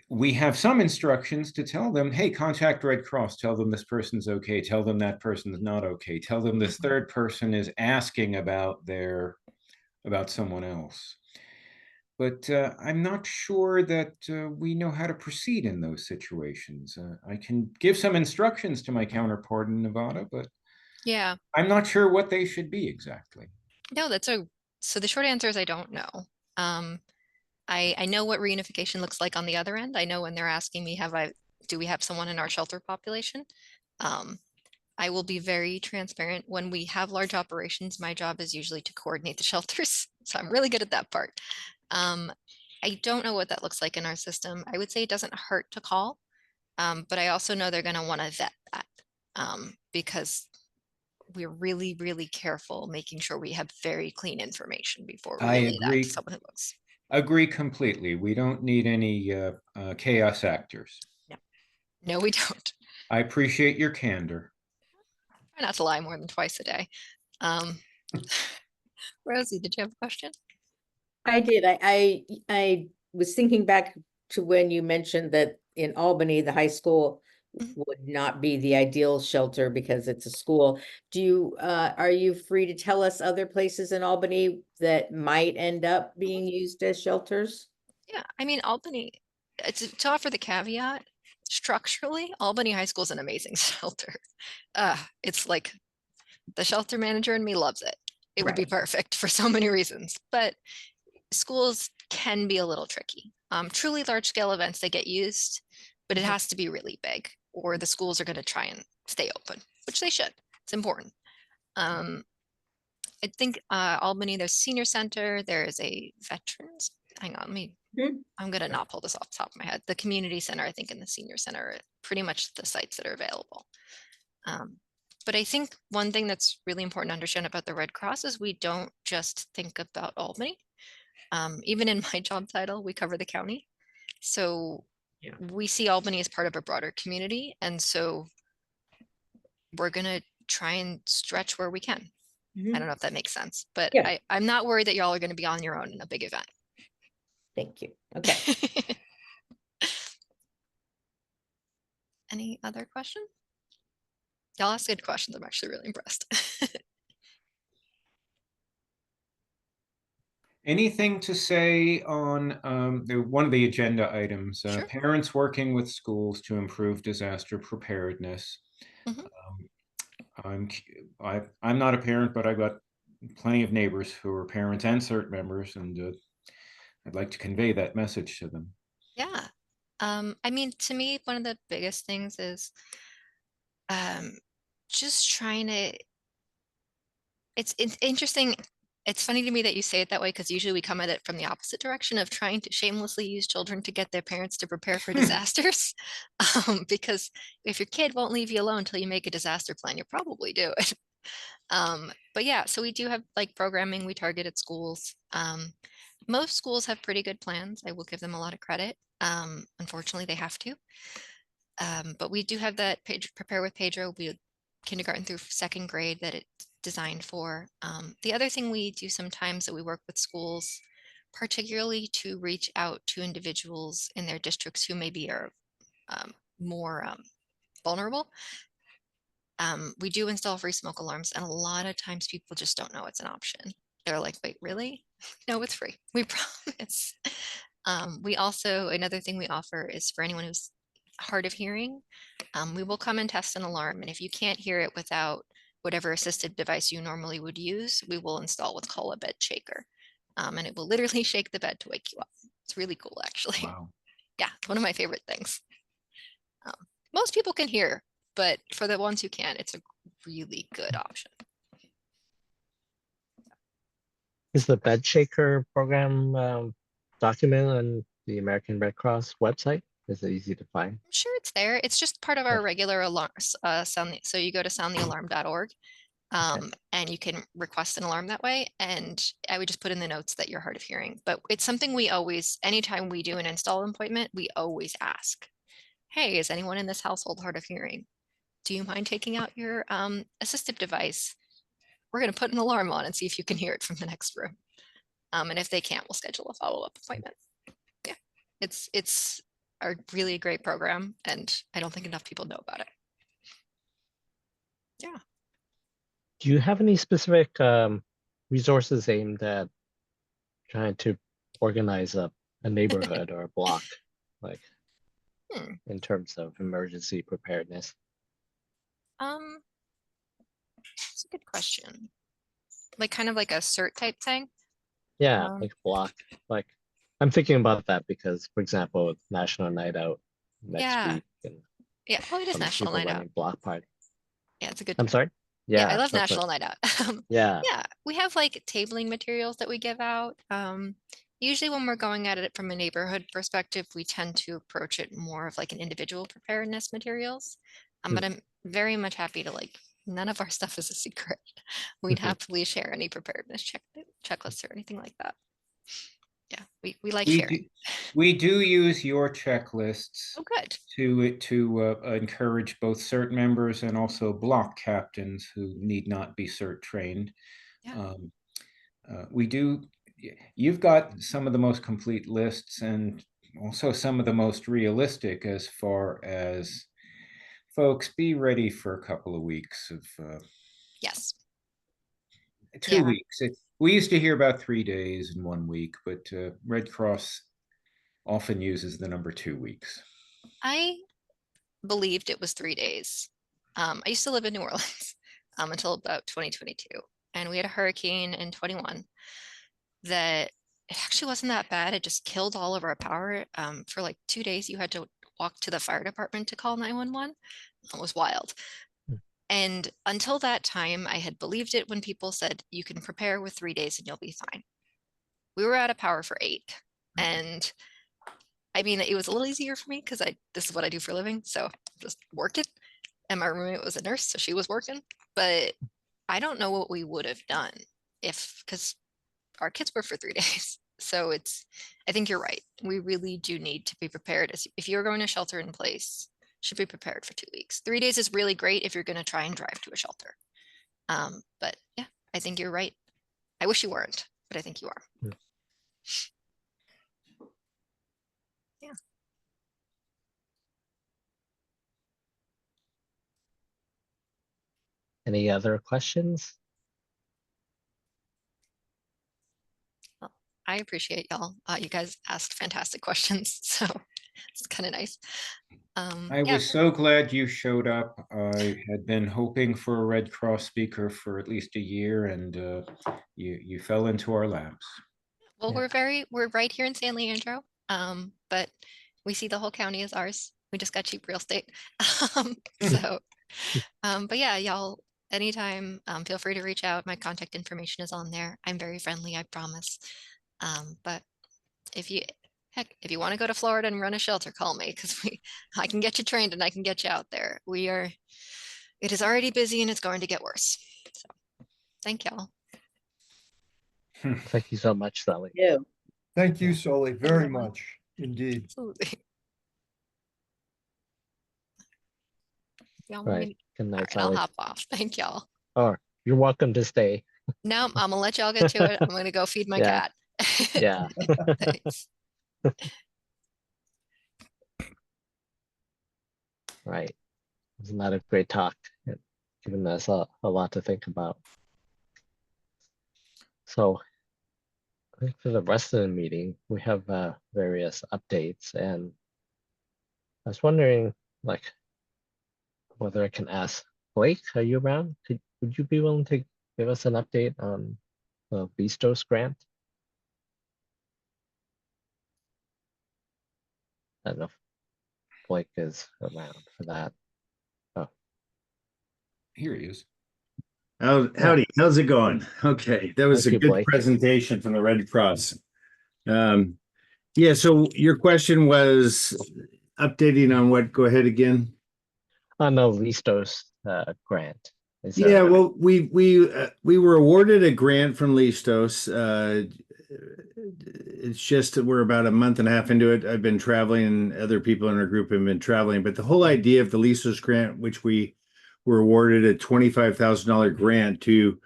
We have some instructions to tell them, hey, contact Red Cross, tell them this person's okay, tell them that person's not okay, tell them this third person is asking about someone else. But I'm not sure that we know how to proceed in those situations. I can give some instructions to my counterpart in Nevada, but yeah, I'm not sure what they should be exactly. No, so the short answer is I don't know. I know what reunification looks like on the other end. I know when they're asking me, do we have someone in our shelter population? I will be very transparent. When we have large operations, my job is usually to coordinate the shelters. So I'm really good at that part. I don't know what that looks like in our system. I would say it doesn't hurt to call, but I also know they're going to want to vet that because we're really, really careful making sure we have very clean information before we relay that to someone who looks. Agree completely. We don't need any chaos actors. No, we don't. I appreciate your candor. Try not to lie more than twice a day. Rosie, did you have a question? I did. I was thinking back to when you mentioned that in Albany, the high school would not be the ideal shelter because it's a school. Are you free to tell us other places in Albany that might end up being used as shelters? Yeah, I mean, Albany, to offer the caveat, structurally, Albany High School is an amazing shelter. It's like the shelter manager in me loves it. It would be perfect for so many reasons, but schools can be a little tricky. Truly large scale events, they get used, but it has to be really big or the schools are going to try and stay open, which they should. It's important. I think Albany, there's senior center, there is a veterans, hang on, I'm going to not pull this off the top of my head. The community center, I think, in the senior center are pretty much the sites that are available. But I think one thing that's really important to understand about the Red Cross is we don't just think about Albany. Even in my job title, we cover the county. So we see Albany as part of a broader community. And so we're going to try and stretch where we can. I don't know if that makes sense, but I'm not worried that y'all are going to be on your own in a big event. Thank you. Okay. Any other questions? Y'all ask good questions. I'm actually really impressed. Anything to say on one of the agenda items, Sure. Parents working with schools to improve disaster preparedness. I'm not a parent, but I've got plenty of neighbors who are parents and CERT members, and I'd like to convey that message to them. Yeah. I mean, to me, one of the biggest things is just trying to, it's interesting. It's funny to me that you say it that way, because usually we come at it from the opposite direction of trying to shamelessly use children to get their parents to prepare for disasters. Because if your kid won't leave you alone until you make a disaster plan, you'll probably do it. But yeah, so we do have like programming we target at schools. Most schools have pretty good plans. I will give them a lot of credit. Unfortunately, they have to. But we do have that Prepare with Pedro, kindergarten through second grade that it's designed for. The other thing we do sometimes that we work with schools, particularly to reach out to individuals in their districts who maybe are more vulnerable. We do install free smoke alarms, and a lot of times people just don't know it's an option. They're like, wait, really? No, it's free. We promise. We also, another thing we offer is for anyone who's hard of hearing, we will come and test an alarm. And if you can't hear it without whatever assistive device you normally would use, we will install what's called a bed shaker. And it will literally shake the bed to wake you up. It's really cool, actually. Wow. Yeah, it's one of my favorite things. Most people can hear, but for the ones who can't, it's a really good option. Is the bed shaker program documented on the American Red Cross website? Is it easy to find? I'm sure it's there. It's just part of our regular alarm. So you go to soundthealarm.org, and you can request an alarm that way. And I would just put in the notes that you're hard of hearing. But it's something we always, anytime we do an install appointment, we always ask, hey, is anyone in this household hard of hearing? Do you mind taking out your assistive device? We're going to put an alarm on and see if you can hear it from the next room. And if they can't, we'll schedule a follow-up appointment. Yeah, it's a really great program, and I don't think enough people know about it. Yeah. Do you have any specific resources aimed at trying to organize a neighborhood or a block, like in terms of emergency preparedness? That's a good question. Like kind of like a CERT type thing? Yeah, like block. Like I'm thinking about that because, for example, National Night Out next week, and yeah. Oh, it is National Night Out. Block party. Yeah, it's a good. I'm sorry. Yeah, I love that's National Night Out. Yeah. Yeah, we have like tabling materials that we give out. Usually when we're going at it from a neighborhood perspective, we tend to approach it more of like an individual preparedness materials. But I'm very much happy to like, none of our stuff is a secret. We'd happily share any preparedness checklists or anything like that. Yeah, we like sharing. We do use your checklists. Oh, good. To encourage both CERT members and also block captains who need not be CERT trained. Yeah. We do. You've got some of the most complete lists and also some of the most realistic as far as folks be ready for a couple of weeks of. Yes. 2 weeks. We used to hear about 3 days and 1 week, but Red Cross often uses the number 2 weeks. I believed it was 3 days. I used to live in New Orleans until about 2022, and we had a hurricane in 21 that it actually wasn't that bad. It just killed all of our power. For like 2 days, you had to walk to the fire department to call 911. It was wild. And until that time, I had believed it when people said, you can prepare with 3 days and you'll be fine. We were out of power for 8. And I mean, it was a little easier for me because this is what I do for a living. So just working. And my roommate was a nurse, so she was working. But I don't know what we would have done because our kids were for 3 days. So I think you're right. We really do need to be prepared. If you're going to shelter in place, should be prepared for 2 weeks. 3 days is really great if you're going to try and drive to a shelter. But yeah, I think you're right. I wish you weren't, but I think you are. Yeah. Any other questions? Well, I appreciate y'all. You guys asked fantastic questions. So It's kind of nice. I Yeah, was so glad you showed up. I had been hoping for a Red Cross speaker for at least a year, and you fell into our laps. well, Yeah. we're right here in San Leandro, but we see the whole county as ours. We just got cheap real estate. So, but yeah, y'all, anytime, feel free to reach out. My contact information is on there. I'm very friendly, I promise. But if you, heck, if you want to go to Florida and run a shelter, call me because I can get you trained and I can get you out there. It is already busy and it's going to get worse. So, thank y'all. Thank you so much, Sally. Yeah. Thank you, Sully, very everyone. much indeed. Absolutely. Y'all want me Right. to- Good All night, right, I'll Sally. hop off. Thank y'all. Or you're welcome to stay. No, I'm gonna let y'all get to it. I'm gonna go feed my Yeah. cat. Yeah. Thanks. Right. It's not a great talk. It's given us a lot to think about. So I think for the rest of the meeting, we have various updates, and I was wondering, like, whether I can ask Blake, are you around? Would you be willing to give us an update on the Vistos grant? I don't know if Blake is around for that. Oh, Here he is. Howdy, how's it going? Okay, that was Thank a you, good Blake. presentation from the Red Cross. Yeah, so your question was updating on what? Go ahead again. On the Vistos grant. Is Yeah, well, we were awarded a grant from Listos. It's just that we're about a month and a half into it. I've been traveling, and other people in our group have been traveling. But the whole idea of the Listos grant, which we were awarded a $25,000 grant to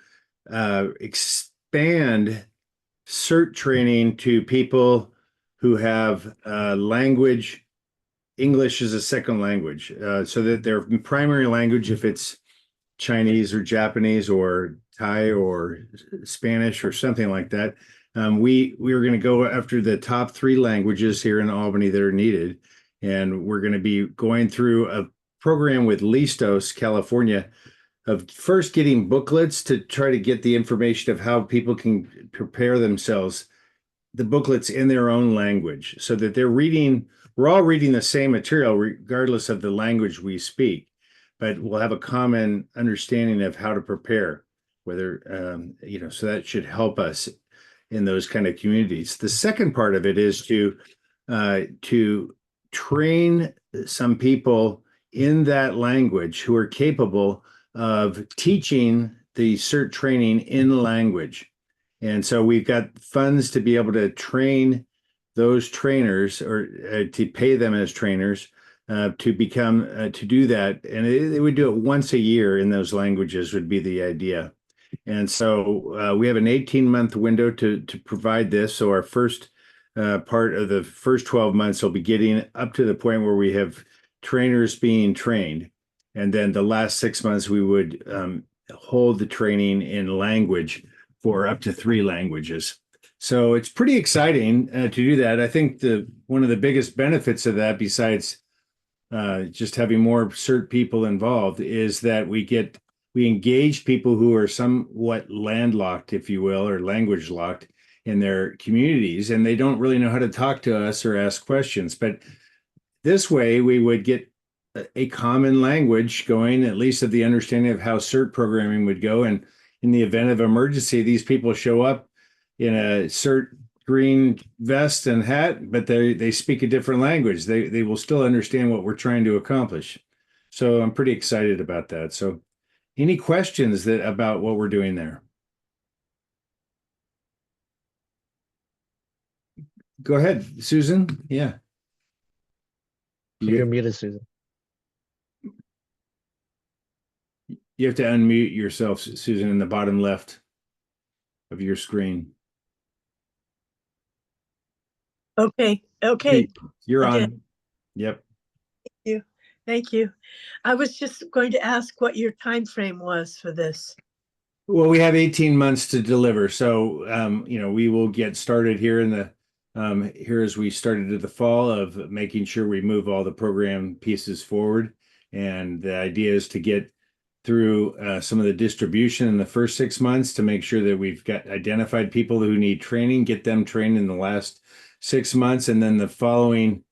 expand CERT training to people who have language, English as a second language, so that their primary language, if it's Chinese or Japanese or Thai or Spanish or something like that, we were going to go after the top 3 languages here in Albany that are needed, and we're going to be going through a program with Listos, California, of first getting booklets to try to get the information of how people can prepare themselves, the booklets in their own language, so that we're all reading the same material regardless of the language we speak, but we'll have a common understanding of how to prepare, whether, so that should help us in those kind of communities. The second part of it is to train some people in that language who are capable of teaching the CERT training in language. And so we've got funds to be able to train those trainers, or to pay them as trainers to become to do that. And they would do it once a year in those languages would be the idea. And so we have an 18-month window to provide this. So our first part of the first 12 months will be getting up to the point where we have trainers being trained. And then the last 6 months, we would hold the training in language for up to 3 languages. So it's pretty exciting to do that. I think one of the biggest benefits of that, besides just having more CERT people involved, is that we engage people who are somewhat landlocked, if you will, or language locked in their communities, and they don't really know how to talk to us or ask questions. But this way, we would get a common language going, at least of the understanding of how CERT programming would go. And in the event of emergency, these people show up in a CERT green vest and hat, but they speak a different language. They will still understand what we're trying to accomplish. So I'm pretty excited about that. So any questions about what we're doing there? Go ahead, Susan. Yeah. you're muted, Susan. You have to unmute yourself, Susan, in the bottom left of your screen. Okay. You're I on. did. Yep. Thank you. I was just going to ask what your time frame was for this. Well, we have 18 months to deliver. So, we will get started here in the here as we started to the fall of making sure we move all the program pieces forward. And the idea is to get through some of the distribution in the first 6 months to make sure that we've got identified people who need training, get them trained in the last 6 months, and then the following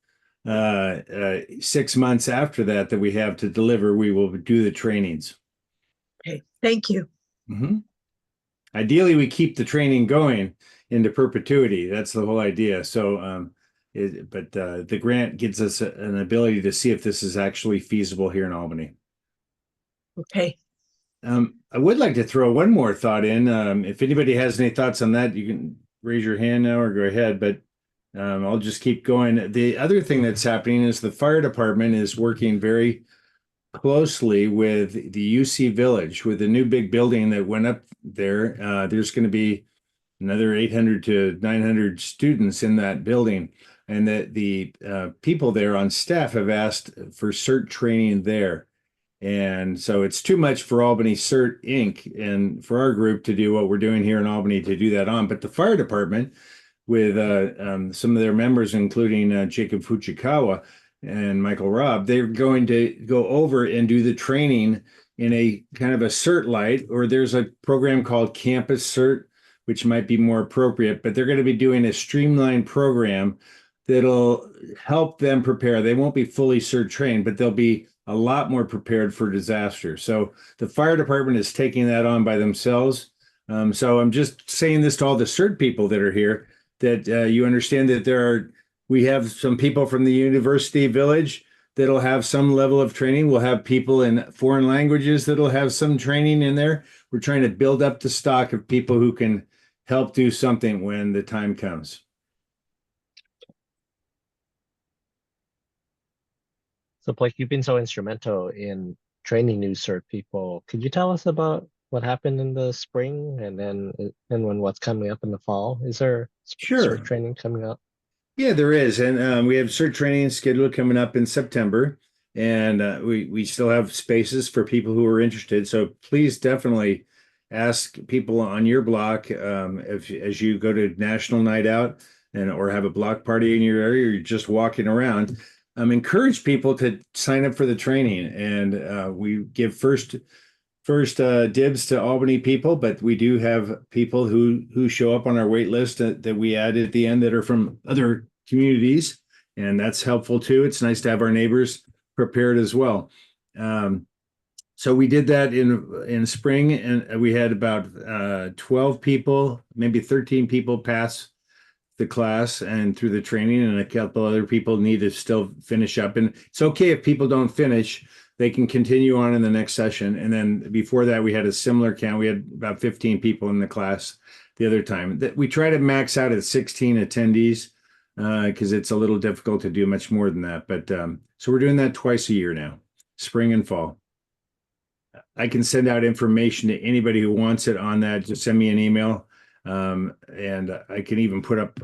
6 months after that we have to deliver, we will do the trainings. Okay, thank you. Ideally, we keep the training going into perpetuity. That's the whole idea. So, but the grant gives us an ability to see if this is actually feasible here in Albany. Okay. I would like to throw one more thought in. If anybody has any thoughts on that, you can raise your hand now or go ahead, but I'll just keep going. The other thing that's happening is the fire department is working very closely with the UC Village with the new big building that went up there. There's going to be another 800 to 900 students in that building. And that the people there on staff have asked for CERT training there. And so it's too much for Albany CERT Inc. and for our group to do what we're doing here in Albany to do that on. But the fire department, with some of their members, including Jacob Fujikawa and Michael Robb, they're going to go over and do the training in a kind of a CERT light, or there's a program called Campus CERT, which might be more appropriate, but they're going to be doing a streamlined program that'll help them prepare. They won't be fully CERT trained, but they'll be a lot more prepared for disaster. So the fire department is taking that on by themselves. So I'm just saying this to all the CERT people that are here, that you understand that we have some people from the University Village that'll have some level of training. We'll have people in foreign languages that'll have some training in there. We're trying to build up the stock of people who can help do something when the time comes. So Blake, you've been so instrumental in training new CERT people. Could you tell us about what happened in the spring and when what's coming up in the fall? Is there Sure. CERT training coming up? Yeah, there is. And we have CERT training scheduled coming up in September. And we still have spaces for people who are interested. So please definitely ask people on your block as you go to National Night Out or have a block party in your area, or you're just walking around. Encourage people to sign up for the training, and we give first dibs to Albany people, but we do have people who show up on our wait list that we add at the end that are from other communities, and that's helpful too. It's nice to have our neighbors prepared as well. So we did that in spring, and we had about 12 people, maybe 13 people pass the class and through the training, and a couple other people need to still finish up. And it's okay if people don't finish, they can continue on in the next session. And then before that, we had a similar count. We had about 15 people in the class the other time. We try to max out at 16 attendees because it's a little difficult to do much more than that. But so we're doing that twice a year now, spring and fall. I can send out information to anybody who wants it on that. Just send me an email. And I can even put up,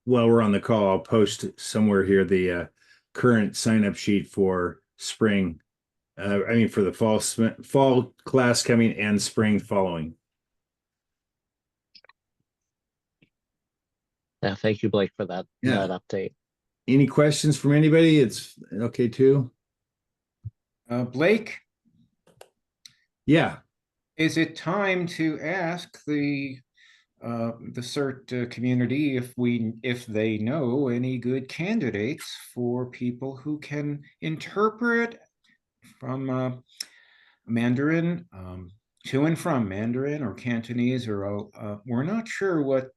while we're on the call, I'll post somewhere here the current sign-up sheet for spring. For the fall class coming and spring following. Yeah, thank you, Blake, for that update. Any questions from anybody? It's okay too. Blake? Yeah. Is it time to ask the CERT community if they know any good candidates for people who can interpret from Mandarin to and from Mandarin or Cantonese, or we're not sure what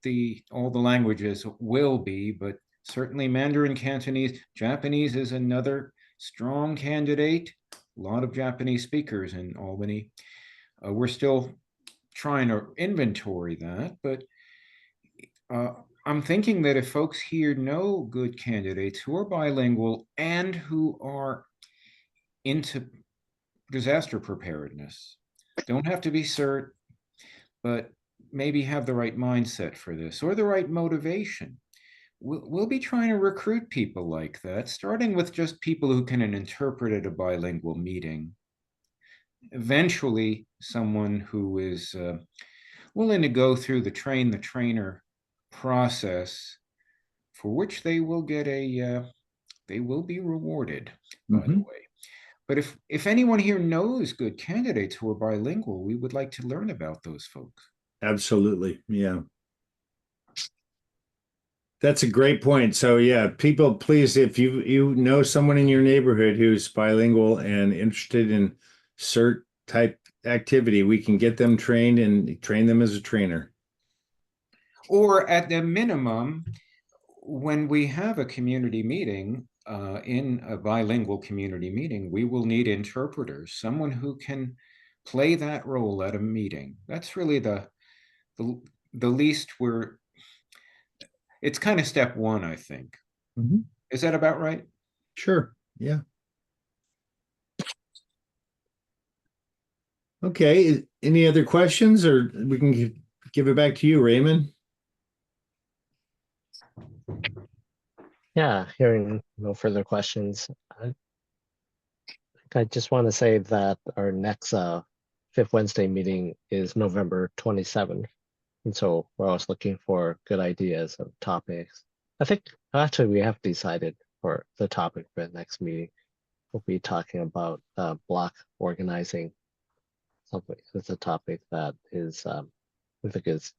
all the languages will be, but certainly Mandarin, Cantonese, Japanese is another strong candidate. A lot of Japanese speakers in Albany. We're still trying to inventory that, but I'm thinking that if folks here know good candidates who are bilingual and who are into disaster preparedness, don't have to be CERT, but maybe have the right mindset for this or the right motivation. We'll be trying to recruit people like that, starting with just people who can interpret at a bilingual meeting. Eventually, someone who is willing to go through the train the trainer process for which they will get they will be rewarded, by the way. But if anyone here knows good candidates who are bilingual, we would like to learn about those folks. Absolutely. Yeah. That's a great point. So yeah, people, please, if you know someone in your neighborhood who's bilingual and interested in CERT type activity, we can get them trained and train them as a trainer. Or at the minimum, when we have a community meeting, in a bilingual community meeting, we will need interpreters, someone who can play that role at a meeting. That's really the least it's kind of step one, I think. Is that about right? Sure. Yeah. Okay. Any other questions, or we can give it back to you, Raymond? Yeah, hearing no further questions, I just want to say that our next Fifth Wednesday meeting is November 27th. And so we're always looking for good ideas of topics. I think actually we have decided for the topic for the next meeting. We'll be talking about block organizing. Something that's a topic that is I think is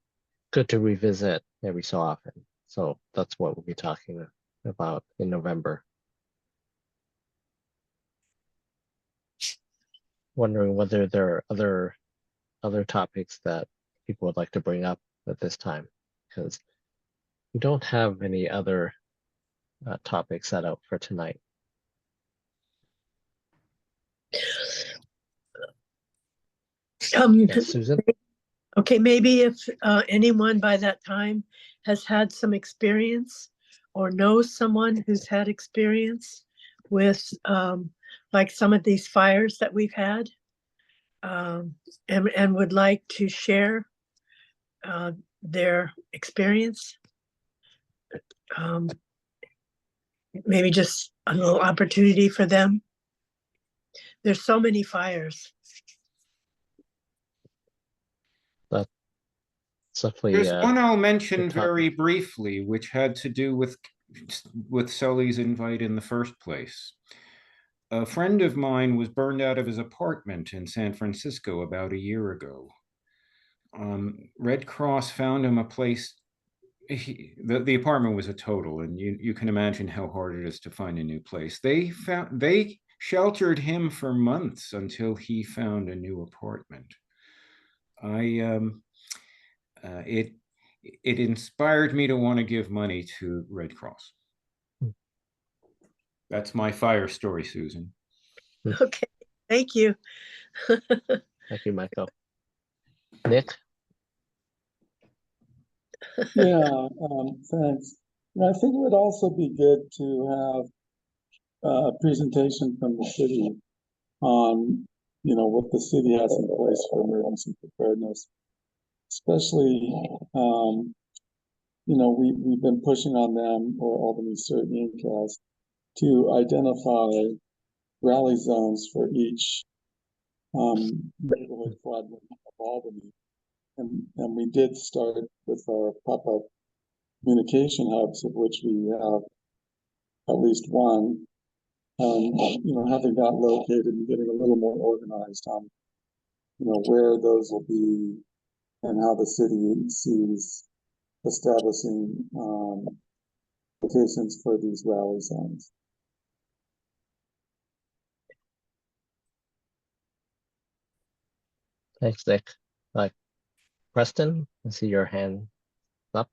good to revisit every so often. So that's what we'll be talking about in November. Wondering whether there are other topics that people would like to bring up at this time, because we don't have any other topics set out for tonight. Yes, Susan? Okay, maybe if anyone by that time has had some experience or knows someone who's had experience with like some of these fires that we've had, and would like to share their experience, maybe just a little opportunity for them. There's so many fires. There's one I'll mention very briefly, which had to do with Sully's invite in the first place. A friend of mine was burned out of his apartment in San Francisco about a year ago. Red Cross found him a place. The apartment was a total, and you can imagine how hard it is to find a new place. They sheltered him for months until he found a new apartment. It inspired me to want to give money to Red Cross. That's my fire story, Susan. Okay, thank you. Thank you, Michael. Nick? Yeah, thanks. I think it would also be good to have a presentation from the city on, what the city has in place for emergency preparedness. Especially, we've been pushing on them, or Albany CERT Inc. has, to identify rally zones for each neighborhood quadrant of Albany. And we did start with our pop-up communication hubs, of which we have at least one. Having that located and getting a little more organized on, where those will be and how the city sees establishing locations for these rally zones. Thanks, Nick. Preston, I see your hand up.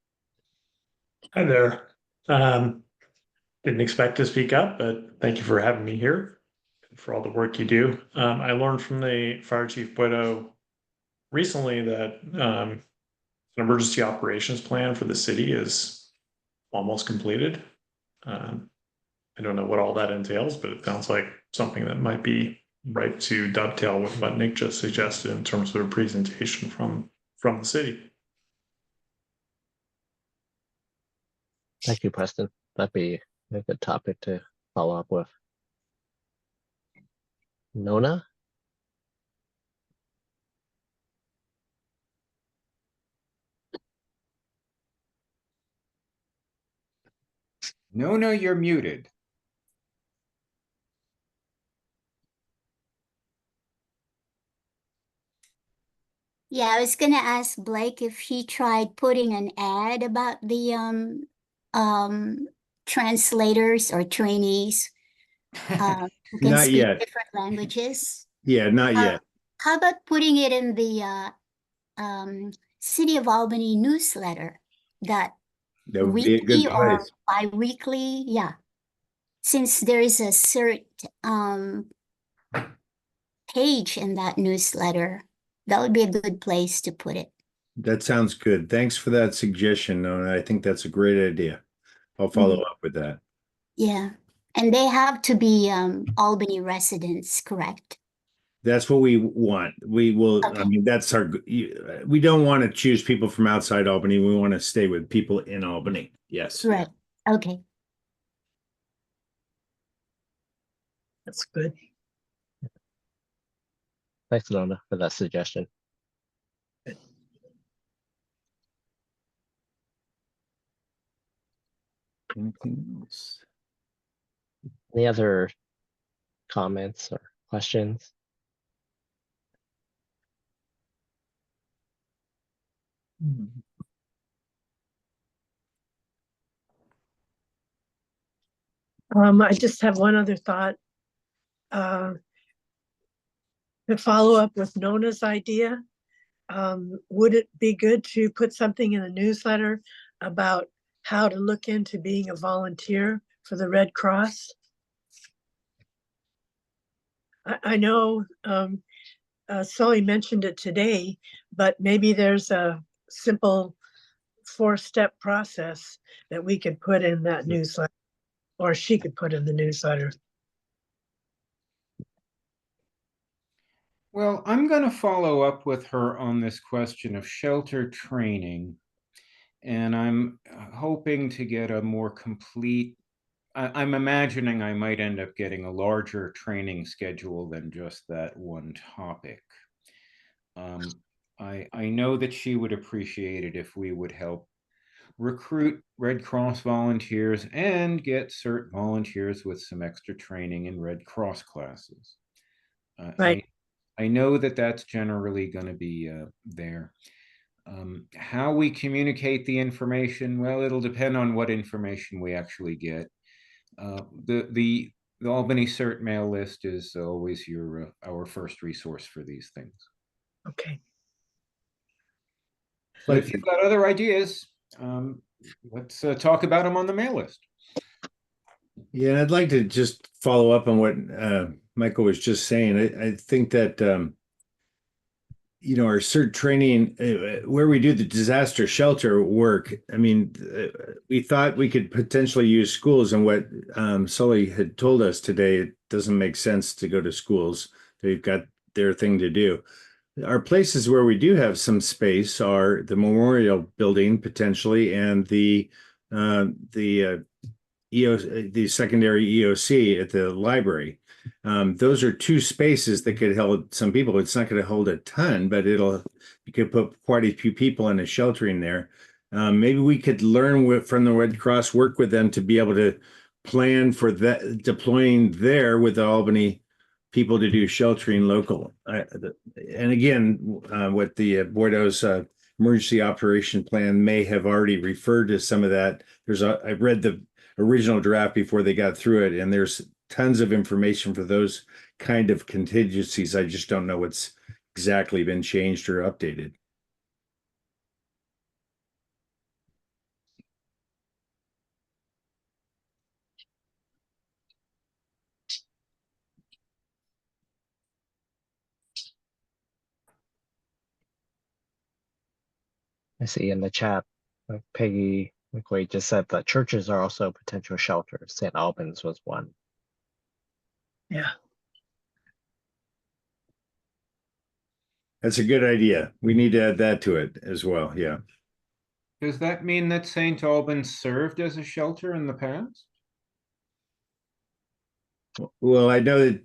Hi there. Didn't expect to speak up, but thank you for having me here and for all the work you do. I learned from the Fire Chief Widow recently that an emergency operations plan for the city is almost completed. I don't know what all that entails, but it sounds like something that might be right to dovetail with what Nick just suggested in terms of a presentation from the city. Thank you, Preston. That'd be a good topic to follow up with. Nona? Nona, you're muted. Yeah, I was gonna ask Blake if he tried putting an ad about the translators or trainees who can Not speak yet. different languages. Yeah, not yet. How about putting it in the City of Albany newsletter that That would be a good weekly or place. bi-weekly? Yeah. Since there is a CERT page in that newsletter, that would be a good place to put it. That sounds good. Thanks for that suggestion, Nona. I think that's a great idea. I'll follow up with that. Yeah. And they have to be Albany residents, correct? That's what we want. We will, I Okay. mean, that's our, we don't want to choose people from outside Albany. We want to stay with people in Albany. Yes. Right. Okay. That's good. Thanks, Nona, for that suggestion. Anything else? Any other comments or questions? I just have one other thought. To follow up with Nona's idea, would it be good to put something in a newsletter about how to look into being a volunteer for the Red Cross? I know Sully mentioned it today, but maybe there's a simple 4-step process that we could put in that newsletter, or she could put in the newsletter. Well, I'm going to follow up with her on this question of shelter training, and I'm hoping to get a more complete, I'm imagining I might end up getting a larger training schedule than just that one topic. I know that she would appreciate it if we would help recruit Red Cross volunteers and get CERT volunteers with some extra training in Red Cross classes. Right. I know that that's generally going to be there. How we communicate the information, well, it'll depend on what information we actually get. The Albany CERT mail list is always our first resource for these things. Okay. But if you've got other ideas, let's talk about them on the mail list. Yeah, and I'd like to just follow up on what Michael was just saying. I think that our CERT training, where we do the disaster shelter work, I mean, we thought we could potentially use schools, and what Sully had told us today, it doesn't make sense to go to schools. They've got their thing to do. Our places where we do have some space are the Memorial Building potentially, and the secondary EOC at the library. Those are two spaces that could hold some people. It's not going to hold a ton, but you could put quite a few people in a sheltering there. Maybe we could learn from the Red Cross, work with them to be able to plan for that, deploying there with the Albany people to do sheltering local. And again, what the Bordeaux's emergency operation plan may have already referred to some of that. I read the original draft before they got through it, and there's tons of information for those kind of contingencies. I just don't know what's exactly been changed or updated. I see in the chat, Peggy McQuaid just said that churches are also potential shelters. St. Albans was one. Yeah. That's a good idea. We need to add that to it as well. Yeah. Does that mean that St. Albans served as a shelter in the past? Well, I know that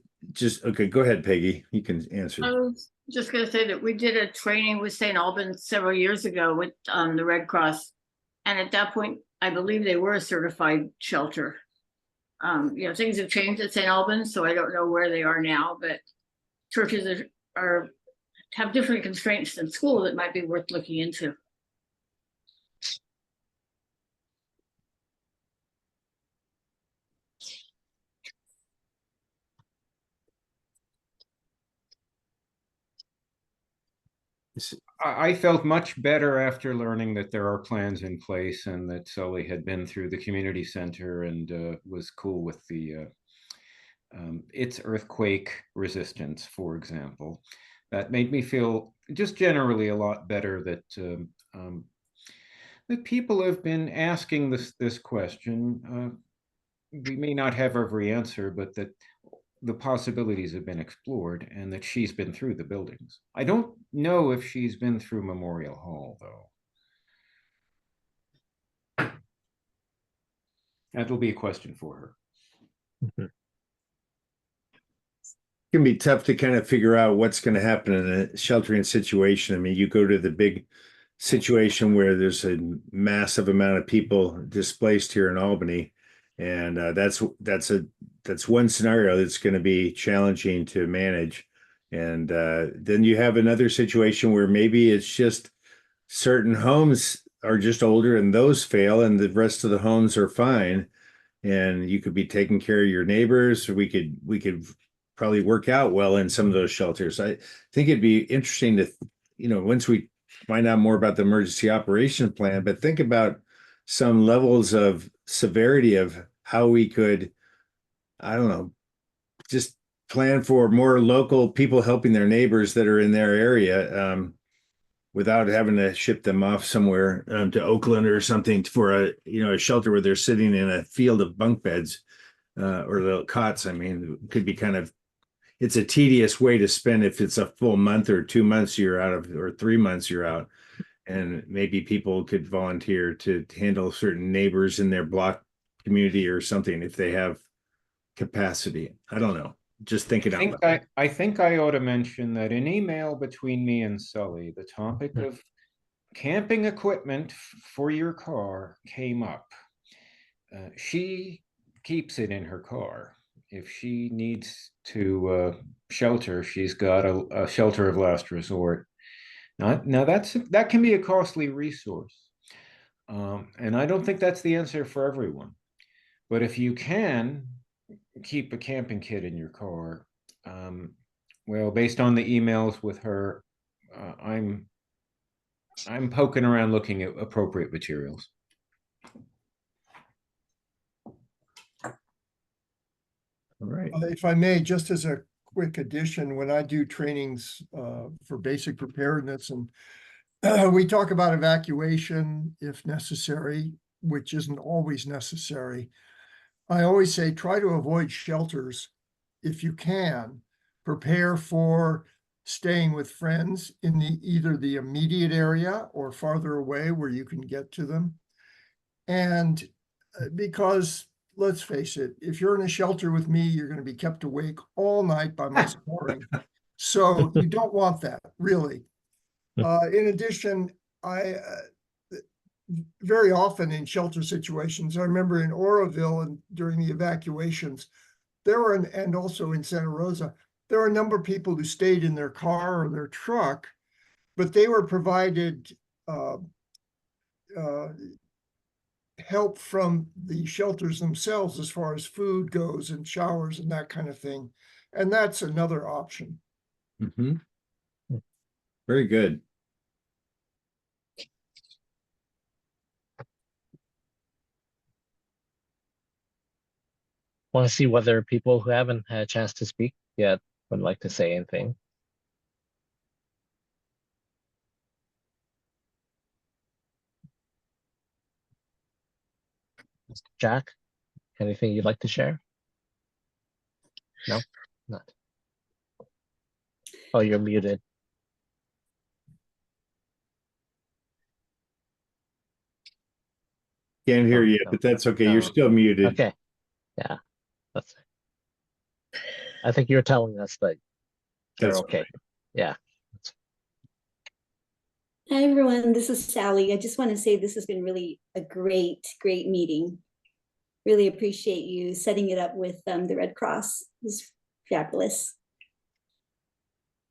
okay, go ahead, Peggy. You can answer. I was just going to say that we did a training with St. Albans several years ago with the Red Cross. And at that point, I believe they were a certified shelter. Things have changed at St. Albans, so I don't know where they are now, but churches have different constraints than schools that might be worth looking into. I felt much better after learning that there are plans in place and that Sully had been through the community center and was cool with its earthquake resistance, for example. That made me feel just generally a lot better that people have been asking this question. We may not have every answer, but that the possibilities have been explored and that she's been through the buildings. I don't know if she's been through Memorial Hall, though. That'll be a question for her. Mhm. It can be tough to kind of figure out what's going to happen in a sheltering situation. I mean, you go to the big situation where there's a massive amount of people displaced here in Albany, and that's one scenario that's going to be challenging to manage. And then you have another situation where maybe it's just certain homes are just older and those fail, and the rest of the homes are fine. And you could be taking care of your neighbors. We could probably work out well in some of those shelters. I think it'd be interesting to, once we find out more about the emergency operation plan, but think about some levels of severity of how we could, I don't know, just plan for more local people helping their neighbors that are in their area, without having to ship them off somewhere to Oakland or something for a shelter where they're sitting in a field of bunk beds or little cots. I mean, it could be it's a tedious way to spend if it's a full month or 2 months you're out of, or 3 months you're out. And maybe people could volunteer to handle certain neighbors in their block community or something if they have capacity. I don't know. Just thinking out loud. I think I ought to mention that in email between me and Sully, the topic of camping equipment for your car came up. She keeps it in her car. If she needs to shelter, she's got a shelter of last resort. Now that can be a costly resource, and I don't think that's the answer for everyone. But if you can keep a camping kit in your car, well, based on the emails with her, I'm poking around looking at appropriate materials. All right. If I may, just as a quick addition, when I do trainings for basic preparedness, and we talk about evacuation if necessary, which isn't always necessary, I always say try to avoid shelters if you can. Prepare for staying with friends in either the immediate area or farther away where you can get to them. And because let's face it, if you're in a shelter with me, you're going to be kept awake all night by my snoring. So you don't want that, really. In addition, I very often in shelter situations, I remember in Oroville and during the evacuations, there were, and also in Santa Rosa, there were a number of people who stayed in their car or their truck, but they were provided help from the shelters themselves as far as food goes and showers and that kind of thing. And that's another option. Mm-hmm. Very good. Want to see whether people who haven't had a chance to speak yet would like to say anything. Mr. Jack, anything you'd like to share? No, not. Oh, you're muted. Can't hear you, No. but that's okay. You're still muted. Okay. Yeah. I think you're telling us that you're That's okay. right. Yeah. Hi, everyone. This is Sally. I just want to say this has been really a great meeting. Really appreciate you setting it up with the Red Cross. It was fabulous.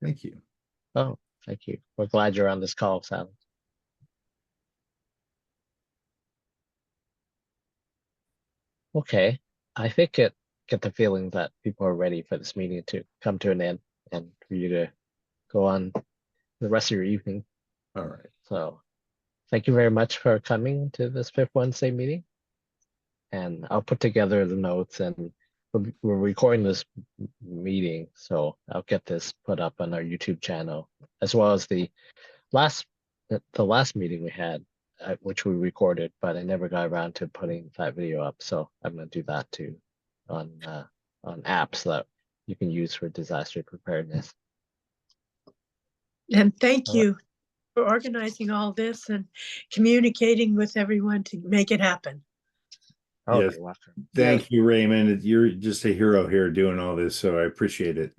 Thank you. Oh, thank you. We're glad you're on this call, Sally. Okay, I think get the feeling that people are ready for this meeting to come to an end and for you to go on the rest of your evening. All right. So thank you very much for coming to this Fifth Wednesday meeting. And I'll put together the notes, and we're recording this meeting, so I'll get this put up on our YouTube channel, as well as the last meeting we had, which we recorded, but I never got around to putting that video up. So I'm going to do that too on apps that you can use for disaster preparedness. And thank All right. you for organizing all this and communicating with everyone to make it happen. Oh, Yes. you're welcome. Thank you, Raymond. You're just a hero here doing all this, so I appreciate it.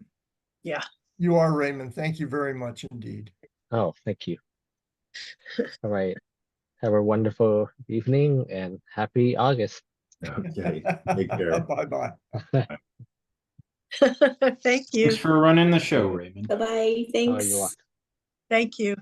Yeah. You are, Raymond. Thank you very much indeed. Oh, thank you. All right. Have a wonderful evening and happy August. Okay. Take care. Bye-bye. Thank you. Thanks for running the show, Raymond. Bye-bye. Oh, Thanks. you're welcome. Thank you.